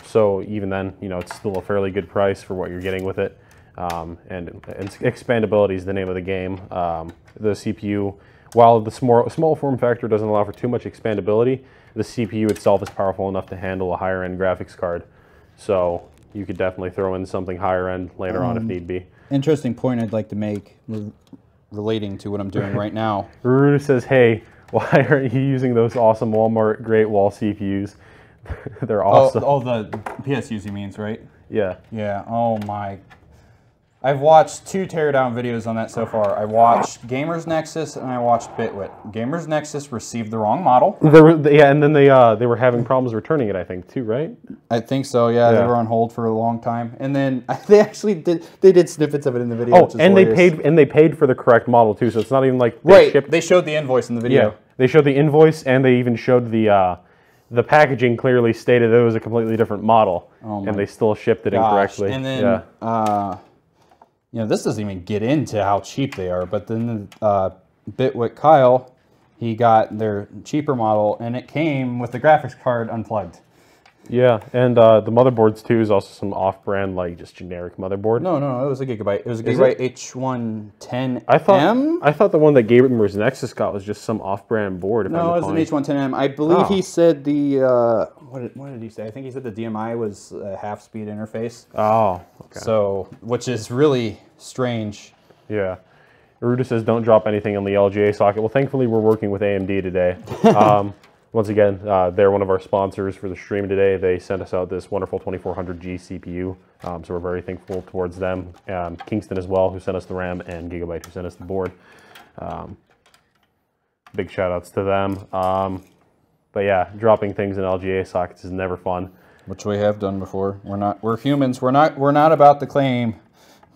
So even then, you know, it's still a fairly good price for what you're getting with it. And expandability is the name of the game. The CPU, while the small form factor doesn't allow for too much expandability, the CPU itself is powerful enough to handle a higher end graphics card. So you could definitely throw in something higher end later on if need be. Interesting point I'd like to make relating to what I'm doing right now. Ruru says, hey, why aren't you using those awesome Walmart Great Wall CPUs? They're awesome. Oh, the PSUs he means, right? Yeah. Yeah, oh my. I've watched 2 teardown videos on that so far. I watched Gamers Nexus and I watched Bitwit. Gamers Nexus received the wrong model. And then they were having problems returning it, I think, too, right? I think so, yeah. They were on hold for a long time. And then they actually did snippets of it in the video, which is hilarious. they paid for the correct model too, so it's not even like they showed the invoice in the video. Yeah, they showed the invoice and they even showed the packaging clearly stated that it was a completely different model, and they still shipped it incorrectly. And then, you know, this doesn't even get into how cheap they are, but then Bitwick Kyle, he got their cheaper model, and it came with the graphics card unplugged. Yeah, and the motherboards too is also some off-brand, like just generic motherboard. No, it was a Gigabyte. It was a Gigabyte H110M. I thought the one that Gamer's Nexus got was just some off-brand board. No, it was an H110M. I believe he said the what did he say? I think he said the DMI was a half-speed interface. Oh, okay. So, which is really strange. Yeah. Aruda says, don't drop anything on the LGA socket. Well, thankfully, we're working with AMD today. Once again, they're one of our sponsors for the stream today. They sent us out this wonderful 2400G CPU, so we're very thankful towards them. Kingston as well, who sent us the RAM, and GIGABYTE, who sent us the board. Big shout outs to them. But yeah, dropping things in LGA sockets is never fun. Which we have done before. We're humans. We're not about the claim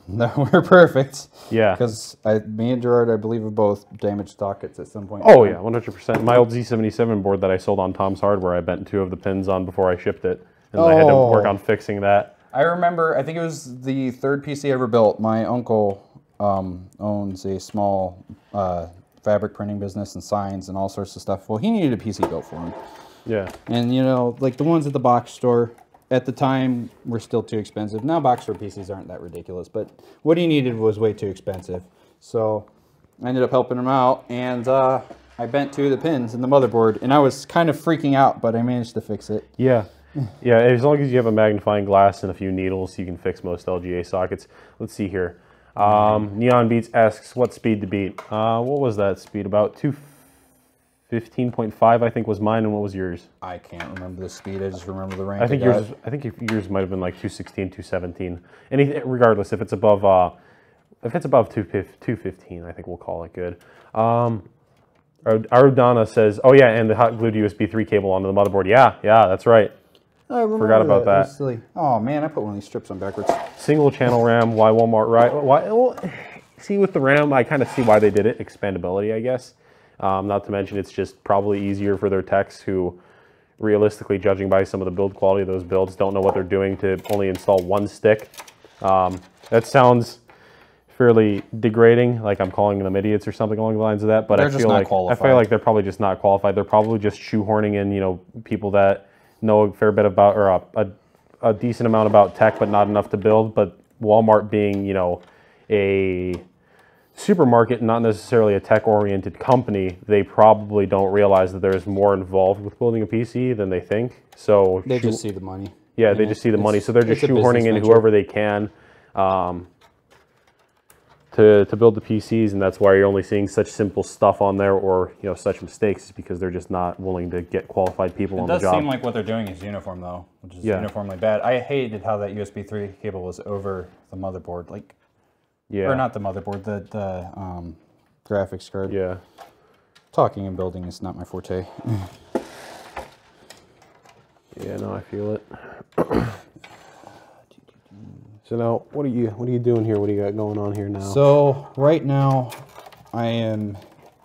that we're perfect. Yeah. Because me and Gerard, I believe, have both damaged sockets at some point. Oh yeah, 100%. My old Z77 board that I sold on Tom's Hardware, I bent 2 of the pins on before I shipped it. And I had to work on fixing that. I remember, I think it was the 3rd PC I ever built. My uncle owns a small fabric printing business and signs and all sorts of stuff. Well, he needed a PC built for him. Yeah. And, you know, like the ones at the box store, at the time, were still too expensive. Now box store PCs aren't that ridiculous, but what he needed was way too expensive. So I ended up helping him out, and I bent 2 of the pins in the motherboard, and I was kind of freaking out, but I managed to fix it. Yeah. Yeah, as long as you have a magnifying glass and a few needles, you can fix most LGA sockets. Let's see here. Neon Beats asks, what speed to beat? What was that speed? About 215.5, I think, was mine, and what was yours? I can't remember the speed. I just remember the rank. I think yours might have been like 216, 217. Regardless, if it's above 215, I think we'll call it good. Arudana says, oh yeah, and the hot glued USB 3 cable onto the motherboard. Yeah, that's right. I forgot about that. Silly. Oh man, I put one of these strips on backwards. Single channel RAM. Why Walmart? Right? Why? Well, see, with the RAM, I kind of see why they did it. Expandability, I guess. Not to mention, it's just probably easier for their techs who, realistically, judging by some of the build quality of those builds, don't know what they're doing to only install 1 stick. That sounds fairly degrading, like I'm calling them idiots or something along the lines of that. But I feel like they're probably just not qualified. They're probably just shoehorning in, you know, people that know a fair bit about, or a decent amount about tech, but not enough to build. But Walmart being, you know, a supermarket, not necessarily a tech-oriented company, they probably don't realize that there's more involved with building a PC than they think. So they just see the money. Yeah, they just see the money. So they're just shoehorning in whoever they can to build the PCs, and that's why you're only seeing such simple stuff on there, or, you know, such mistakes, is because they're just not willing to get qualified people on the job. It does seem like what they're doing is uniform, though, which is uniformly bad. I hated how that USB 3 cable was over the motherboard, like, or not the motherboard, the graphics card. Yeah. Talking and building is not my forte. Yeah, no, I feel it. So now, what are you doing here? What do you got going on here now? So right now, I am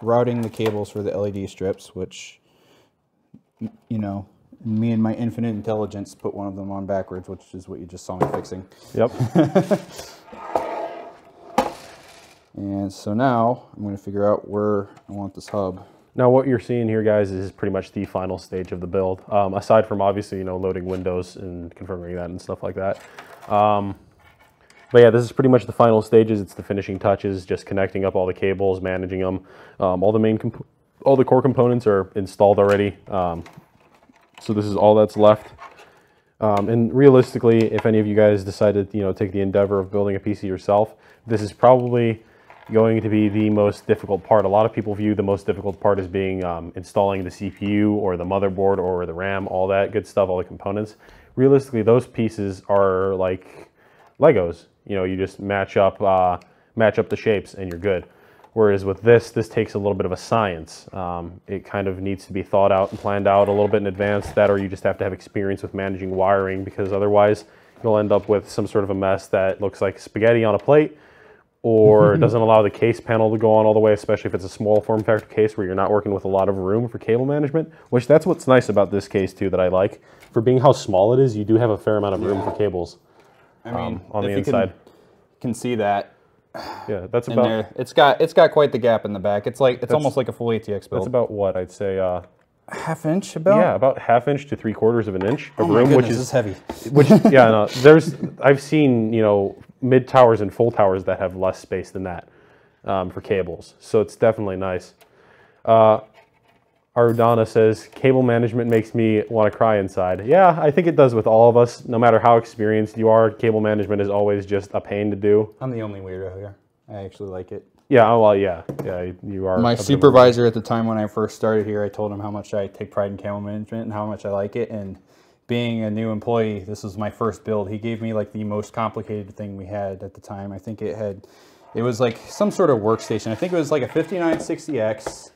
routing the cables for the LED strips, which, you know, me and my infinite intelligence put one of them on backwards, which is what you just saw me fixing. Yep. And so now I'm going to figure out where I want this hub. Now what you're seeing here, guys, is pretty much the final stage of the build. Aside from obviously, you know, loading Windows and confirming that and stuff like that. But yeah, this is pretty much the final stages. It's the finishing touches, just connecting up all the cables, managing them. All the core components are installed already. So this is all that's left. And realistically, if any of you guys decided, you know, take the endeavor of building a PC yourself, this is probably going to be the most difficult part. A lot of people view the most difficult part as being installing the CPU or the motherboard or the RAM, all that good stuff, all the components. Realistically, those pieces are like Legos. You know, you just match up the shapes and you're good. Whereas with this takes a little bit of a science. It kind of needs to be thought out and planned out a little bit in advance. That, or you just have to have experience with managing wiring, because otherwise you'll end up with some sort of a mess that looks like spaghetti on a plate, or doesn't allow the case panel to go on all the way, especially if it's a small form factor case where you're not working with a lot of room for cable management, which that's what's nice about this case too, that I like. For being how small it is, you do have a fair amount of room for cables. I mean, on the inside. You can see that Yeah, that's in about. there. It's got quite the gap in the back. It's almost like a full ATX build. That's about what I'd say. Half inch about? Yeah, about 1/2 inch to 3/4 of an inch of Oh my room, goodness, which is this is heavy. Which yeah, no, I've seen mid towers and full towers that have less space than that for cables. So it's definitely nice. Ardana says cable management makes me want to cry inside. Yeah, I think it does with all of us. No matter how experienced you are, cable management is always just a pain to do. I'm the only weirdo here. I actually like it. Yeah, well, yeah, you are. My supervisor at the time when I first started here, I told him how much I take pride in cable management and how much I like it. And being a new employee, this was my first build. He gave me like the most complicated thing we had at the time. I think it was like some sort of workstation. I think it was like a 5960X.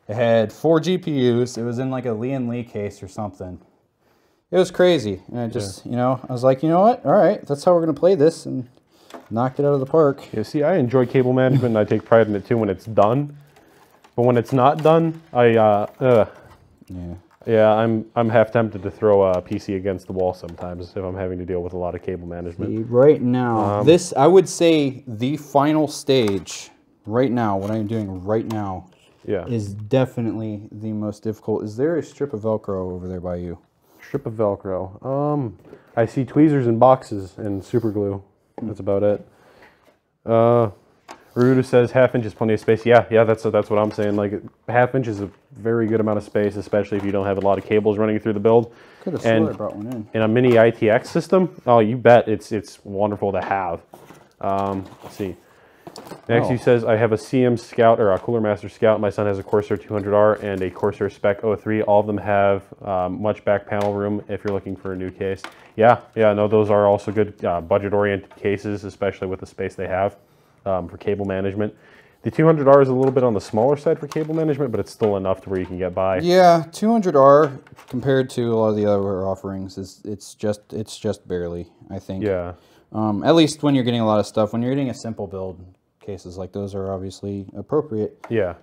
It had 4 GPUs. It was in like a Lee & Lee case or something. It was crazy. And I just, I was like, you know what? All right, that's how we're going to play this. And knocked it out of the park. Yeah, see, I enjoy cable management and I take pride in it too when it's done. But when it's not done, I'm half tempted to throw a PC against the wall sometimes if I'm having to deal with a lot of cable management. Right now, I would say the final stage right now, what I'm doing right now, is definitely the most difficult. Is there a strip of Velcro over there by you? Strip of Velcro. I see tweezers and boxes and super glue. That's about it. Ruda says 1/2 inch is plenty of space. Yeah, that's what I'm saying. Like 1/2 inch is a very good amount of space, especially if you don't have a lot of cables running through the build. Could have sworn I brought one in. In a mini ITX system, oh, you bet, it's wonderful to have. Let's see. Next, he says, I have a CM Scout or a Cooler Master Scout. My son has a Corsair 200R and a Corsair Spec 03. All of them have much back panel room if you're looking for a new case. Yeah, no, those are also good budget-oriented cases, especially with the space they have for cable management. The 200R is a little bit on the smaller side for cable management, but it's still enough to where you can get by. Yeah, 200R compared to a lot of the other offerings it's just barely, I think. Yeah. At least when you're getting a lot of stuff. When you're getting a simple build, cases like those are obviously appropriate. Yeah.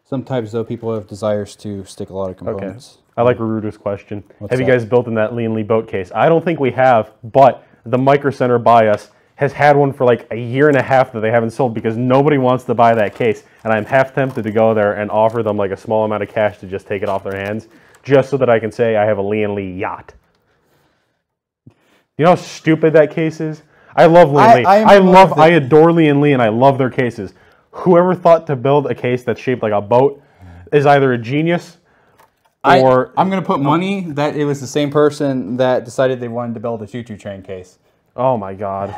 Sometimes though people have desires to stick a lot of components. Okay. I like Raruda's question. What's have that? You guys built in that Lee & Lee boat case? I don't think we have, but the Micro Center by us has had one for like 1.5 years that they haven't sold because nobody wants to buy that case. And I'm half tempted to go there and offer them like a small amount of cash to just take it off their hands, just so that I can say I have a Lee & Lee yacht. You know how stupid that case is? I love Lee & Lee. I adore Lee & Lee and I love their cases. Whoever thought to build a case that's shaped like a boat is either a genius or... I'm going to put money that it was the same person that decided they wanted to build a choo-choo train case. Oh my God.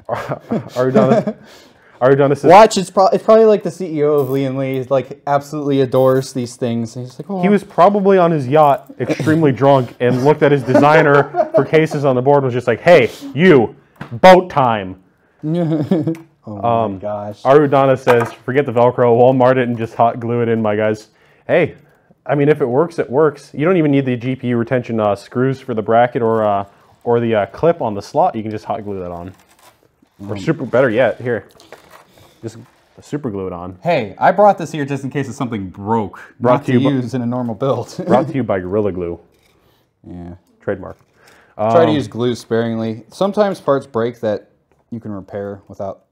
Ardana says... Watch, it's probably like the CEO of Lee & Lee like absolutely adores these things. And he's like, oh. He was probably on his yacht, extremely drunk, and looked at his designer for cases on the board and was just like, hey, you, boat time. Oh my gosh. Arudana says, forget the Velcro, Walmart it and just hot glue it in, my guys. Hey, I mean, if it works, it works. You don't even need the GPU retention screws for the bracket or the clip on the slot. You can just hot glue that on. Or better yet, here. Just super glue it on. Hey, I brought this here just in case something broke. Not to use in a normal build. Brought to you by Gorilla Glue. Yeah. Trademark. Try to use glue sparingly. Sometimes parts break that you can repair without,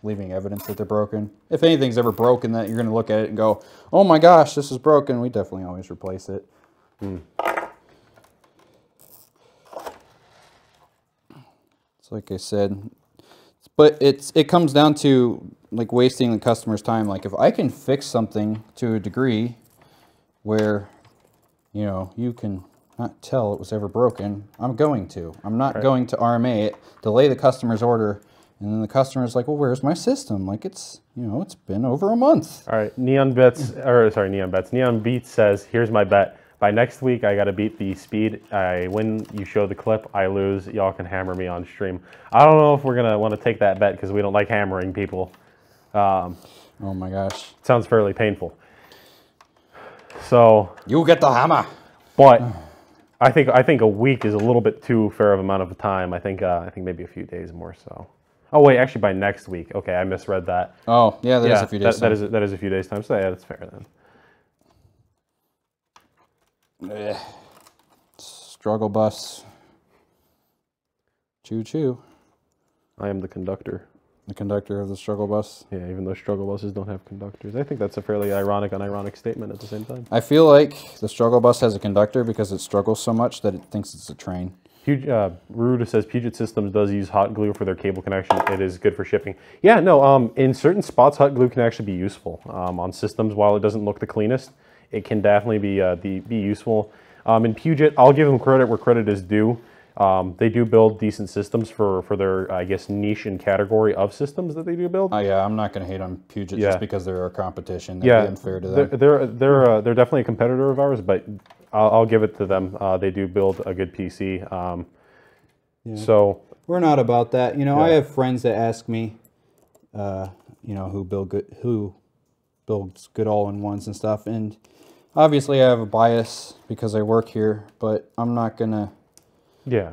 leaving evidence that they're broken. If anything's ever broken that you're going to look at it and go, oh my gosh, this is broken, we definitely always replace it. It's like I said, but it comes down to like wasting the customer's time. Like if I can fix something to a degree where, you can not tell it was ever broken, I'm going to. I'm not going to RMA it, delay the customer's order, and then the customer's like, well, where's my system? Like it's been over a month. All right, Neon Beats says, here's my bet. By next week, I got to beat the speed. I win, you show the clip, I lose. Y'all can hammer me on stream. I don't know if we're going to want to take that bet because we don't like hammering people. Oh my gosh. It sounds fairly painful. So... You get the hammer. But I think a week is a little bit too fair of amount of time. I think maybe a few days more so. Oh wait, actually by next week. Okay, I misread that. Oh, yeah, that is a few days. That is a few days time. So yeah, that's fair then. Struggle bus. Choo choo. I am the conductor. The conductor of the struggle bus. Yeah, even though struggle buses don't have conductors. I think that's a fairly ironic, unironic statement at the same time. I feel like the struggle bus has a conductor because it struggles so much that it thinks it's a train. Ruda says Puget Systems does use hot glue for their cable connection. It is good for shipping. Yeah, no, in certain spots, hot glue can actually be useful. On systems, while it doesn't look the cleanest, it can definitely be useful. In Puget, I'll give them credit where credit is due. They do build decent systems for their, I guess, niche and category of systems that they do build. Oh yeah, I'm not going to hate on Puget just because they're our competition. That'd Yeah, be unfair to them. they're definitely a competitor of ours, but I'll give it to them. They do build a good PC. So we're not about that. You know, I have friends that ask me, you know, who builds good all-in-ones and stuff, and obviously I have a bias because I work here, but I'm not gonna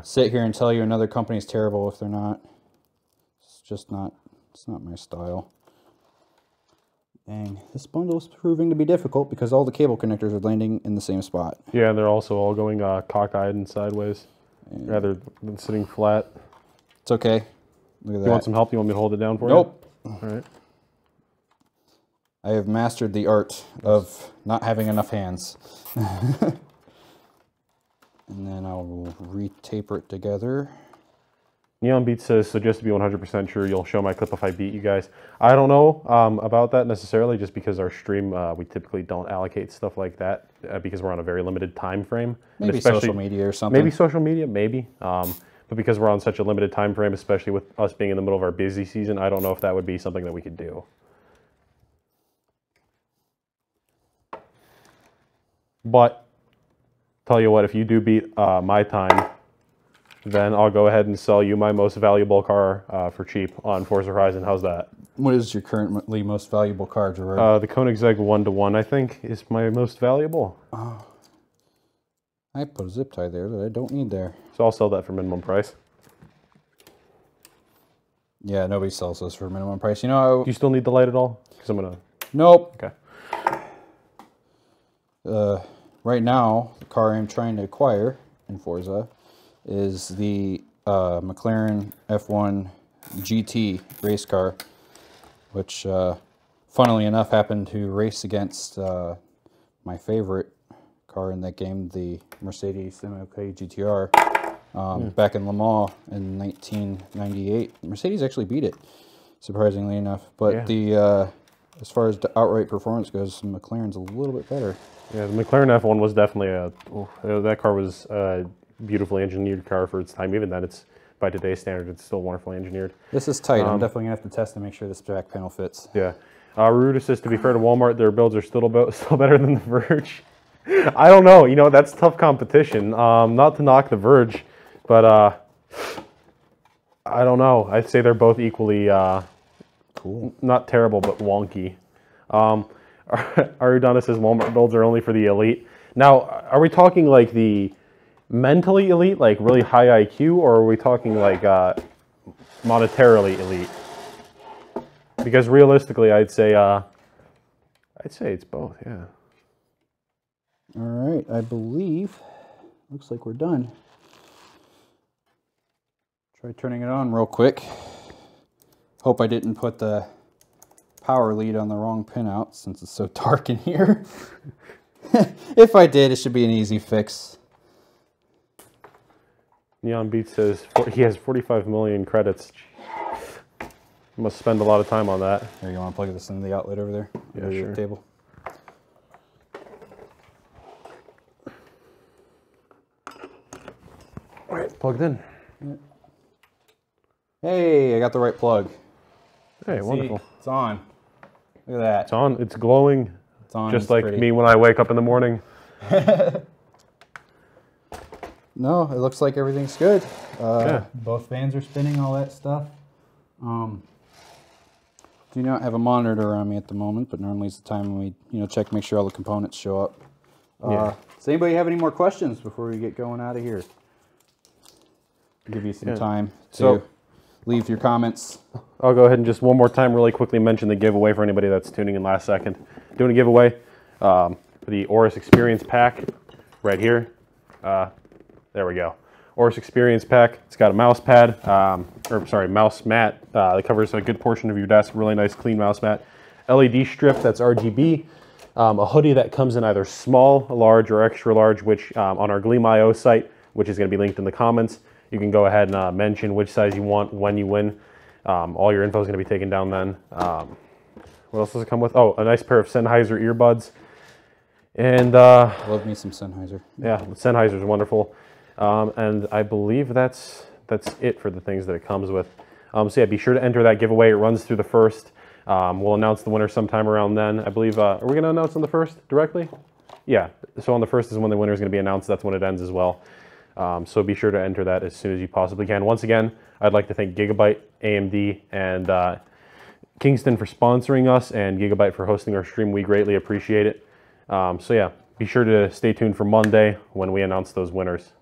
sit here and tell you another company's terrible if they're not. It's just not, it's not my style. Dang, this bundle is proving to be difficult because all the cable connectors are landing in the same spot. Yeah, and they're also all going cockeyed and sideways rather than sitting flat. It's okay. Look at that. You want some help? You want me to hold it down for you? Nope. All right. I have mastered the art of not having enough hands. And then I'll re-taper it together. Neon Beat says, so just to be 100% sure, you'll show my clip if I beat you guys. I don't know about that necessarily, just because our stream, we typically don't allocate stuff like that because we're on a very limited time frame. Maybe social media or something. Maybe social media, maybe. But because we're on such a limited time frame, especially with us being in the middle of our busy season, I don't know if that would be something that we could do. But tell you what, if you do beat my time, then I'll go ahead and sell you my most valuable car for cheap on Forza Horizon. How's that? What is your currently most valuable car, Gerard? The Koenigsegg 1-to-1, I think, is my most valuable. Oh. I put a zip tie there that I don't need there. So I'll sell that for minimum price. Yeah, nobody sells those for minimum price. You know, Do you still need the light at all? Because I'm going to... Nope. Okay. Right now, the car I'm trying to acquire in Forza is the McLaren F1 GT race car, which, funnily enough, happened to race against my favorite car in that game, the Mercedes MLK GTR, back in Le Mans in 1998. Mercedes actually beat it, surprisingly enough. But as far as the outright performance goes, McLaren's a little bit better. Yeah, the McLaren F1 was definitely that car was a beautifully engineered car for its time. Even then, it's by today's standard, it's still wonderfully engineered. This is tight. I'm definitely gonna have to test to make sure this back panel fits. Yeah. Ruda says, to be fair to Walmart, their builds are still better than the Verge. I don't know. You know, that's tough competition. Not to knock the Verge, but I don't know. I'd say they're both equally cool. Not terrible, but wonky. Arudana says Walmart builds are only for the elite. Now, are we talking like the mentally elite, like really high IQ, or are we talking like monetarily elite? Because realistically, I'd say it's both. Yeah. All right, I believe. Looks like we're done. Try turning it on real quick. Hope I didn't put the power lead on the wrong pinout since it's so dark in here. If I did, it should be an easy fix. Neon Beat says he has 45 million credits. You must spend a lot of time on that. Here, you want to plug this into the outlet over there? Yeah, sure. The table. All right, plugged in. Hey, I got the right plug. Hey, wonderful. See, it's on. Look at that. It's on. It's glowing. It's on. Just it's like pretty. me when I wake up in the morning. No, it looks like everything's good. Both fans are spinning, all that stuff. Do not have a monitor on me at the moment, but normally it's the time when we, check, make sure all the components show up. Does anybody have any more questions before we get going out of here? Give you some time to leave your comments. I'll go ahead and just one more time really quickly mention the giveaway for anybody that's tuning in last second. Doing a giveaway for the Oris Experience Pack right here. There we go. Aorus Experience Pack. It's got a mouse pad, mouse mat that covers a good portion of your desk. Really nice, clean mouse mat. LED strip that's RGB. A hoodie that comes in either small, large, or extra large, which on our Gleam.io site, which is going to be linked in the comments, you can go ahead and mention which size you want when you win. All your info is going to be taken down then. What else does it come with? Oh, a nice pair of Sennheiser earbuds. And love me some Sennheiser. Yeah, Sennheiser is wonderful. And I believe that's it for the things that it comes with. So yeah, be sure to enter that giveaway. It runs through the 1st. We'll announce the winner sometime around then. I believe, are we going to announce on the 1st directly? Yeah, so on the 1st is when the winner is going to be announced. That's when it ends as well. So be sure to enter that as soon as you possibly can. Once again, I'd like to thank GIGABYTE, AMD, and Kingston for sponsoring us, and GIGABYTE for hosting our stream. We greatly appreciate it. So yeah, be sure to stay tuned for Monday when we announce those winners.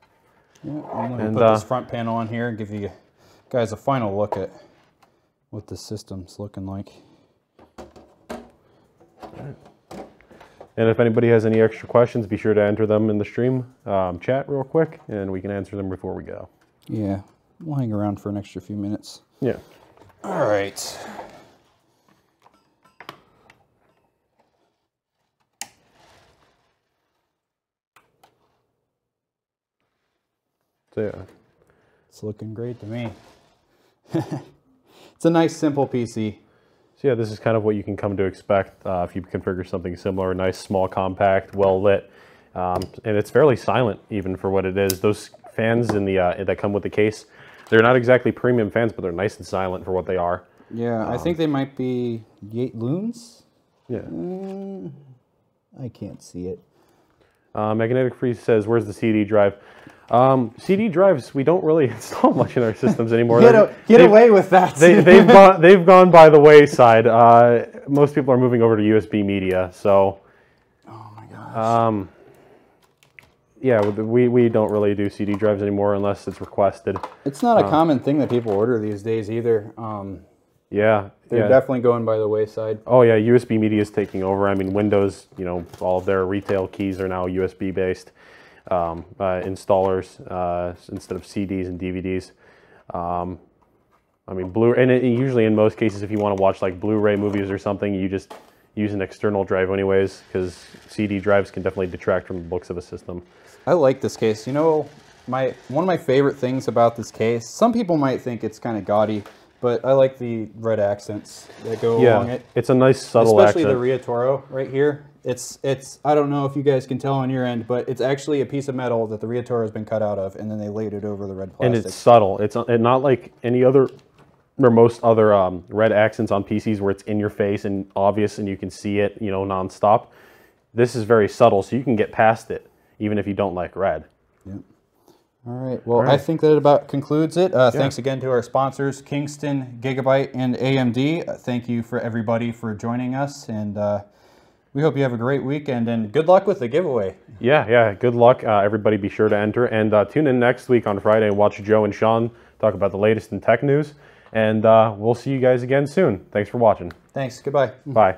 Yeah, I'm going to put this front panel on here and give you guys a final look at what the system's looking like. And if anybody has any extra questions, be sure to enter them in the stream chat real quick, and we can answer them before we go. Yeah, we'll hang around for an extra few minutes. Yeah. All right. So yeah. It's looking great to me. It's a nice, simple PC. So yeah, this is kind of what you can come to expect if you configure something similar. Nice, small, compact, well lit, and it's fairly silent even for what it is. Those fans in the that come with the case, they're not exactly premium fans, but they're nice and silent for what they are. Yeah, I think they might be Yate Loons. Yeah. I can't see it. Magnetic Freeze says, "Where's the CD drive?" CD drives, we don't really install much in our systems anymore. Get away with that. They've gone by the wayside. Most people are moving over to USB media. So, oh my gosh. Yeah, we don't really do CD drives anymore unless it's requested. It's not a common thing that people order these days either. Yeah, they're definitely going by the wayside. Oh yeah, USB media is taking over. I mean, Windows, all of their retail keys are now USB based. Installers instead of CDs and DVDs. I mean, usually in most cases, if you want to watch like Blu-ray movies or something, you just use an external drive anyways, because CD drives can definitely detract from the looks of a system. I like this case. One of my favorite things about this case, some people might think it's kind of gaudy, but I like the red accents that go along it. It's a nice subtle Especially accent. the Riatoro right here. It's I don't know if you guys can tell on your end, but it's actually a piece of metal that the Riatoro has been cut out of, and then they laid it over the red plastic. And it's subtle. It's not like any other, or most other red accents on PCs where it's in your face and obvious and you can see it, nonstop. This is very subtle, so you can get past it, even if you don't like red. Yep. All right. Well, I think that about concludes it. Thanks again to our sponsors, Kingston, GIGABYTE, and AMD. Thank you for everybody for joining us, and we hope you have a great weekend, and good luck with the giveaway. Yeah, good luck. Everybody be sure to enter, and tune in next week on Friday and watch Joe and Sean talk about the latest in tech news, and we'll see you guys again soon. Thanks for watching. Thanks. Goodbye. Bye.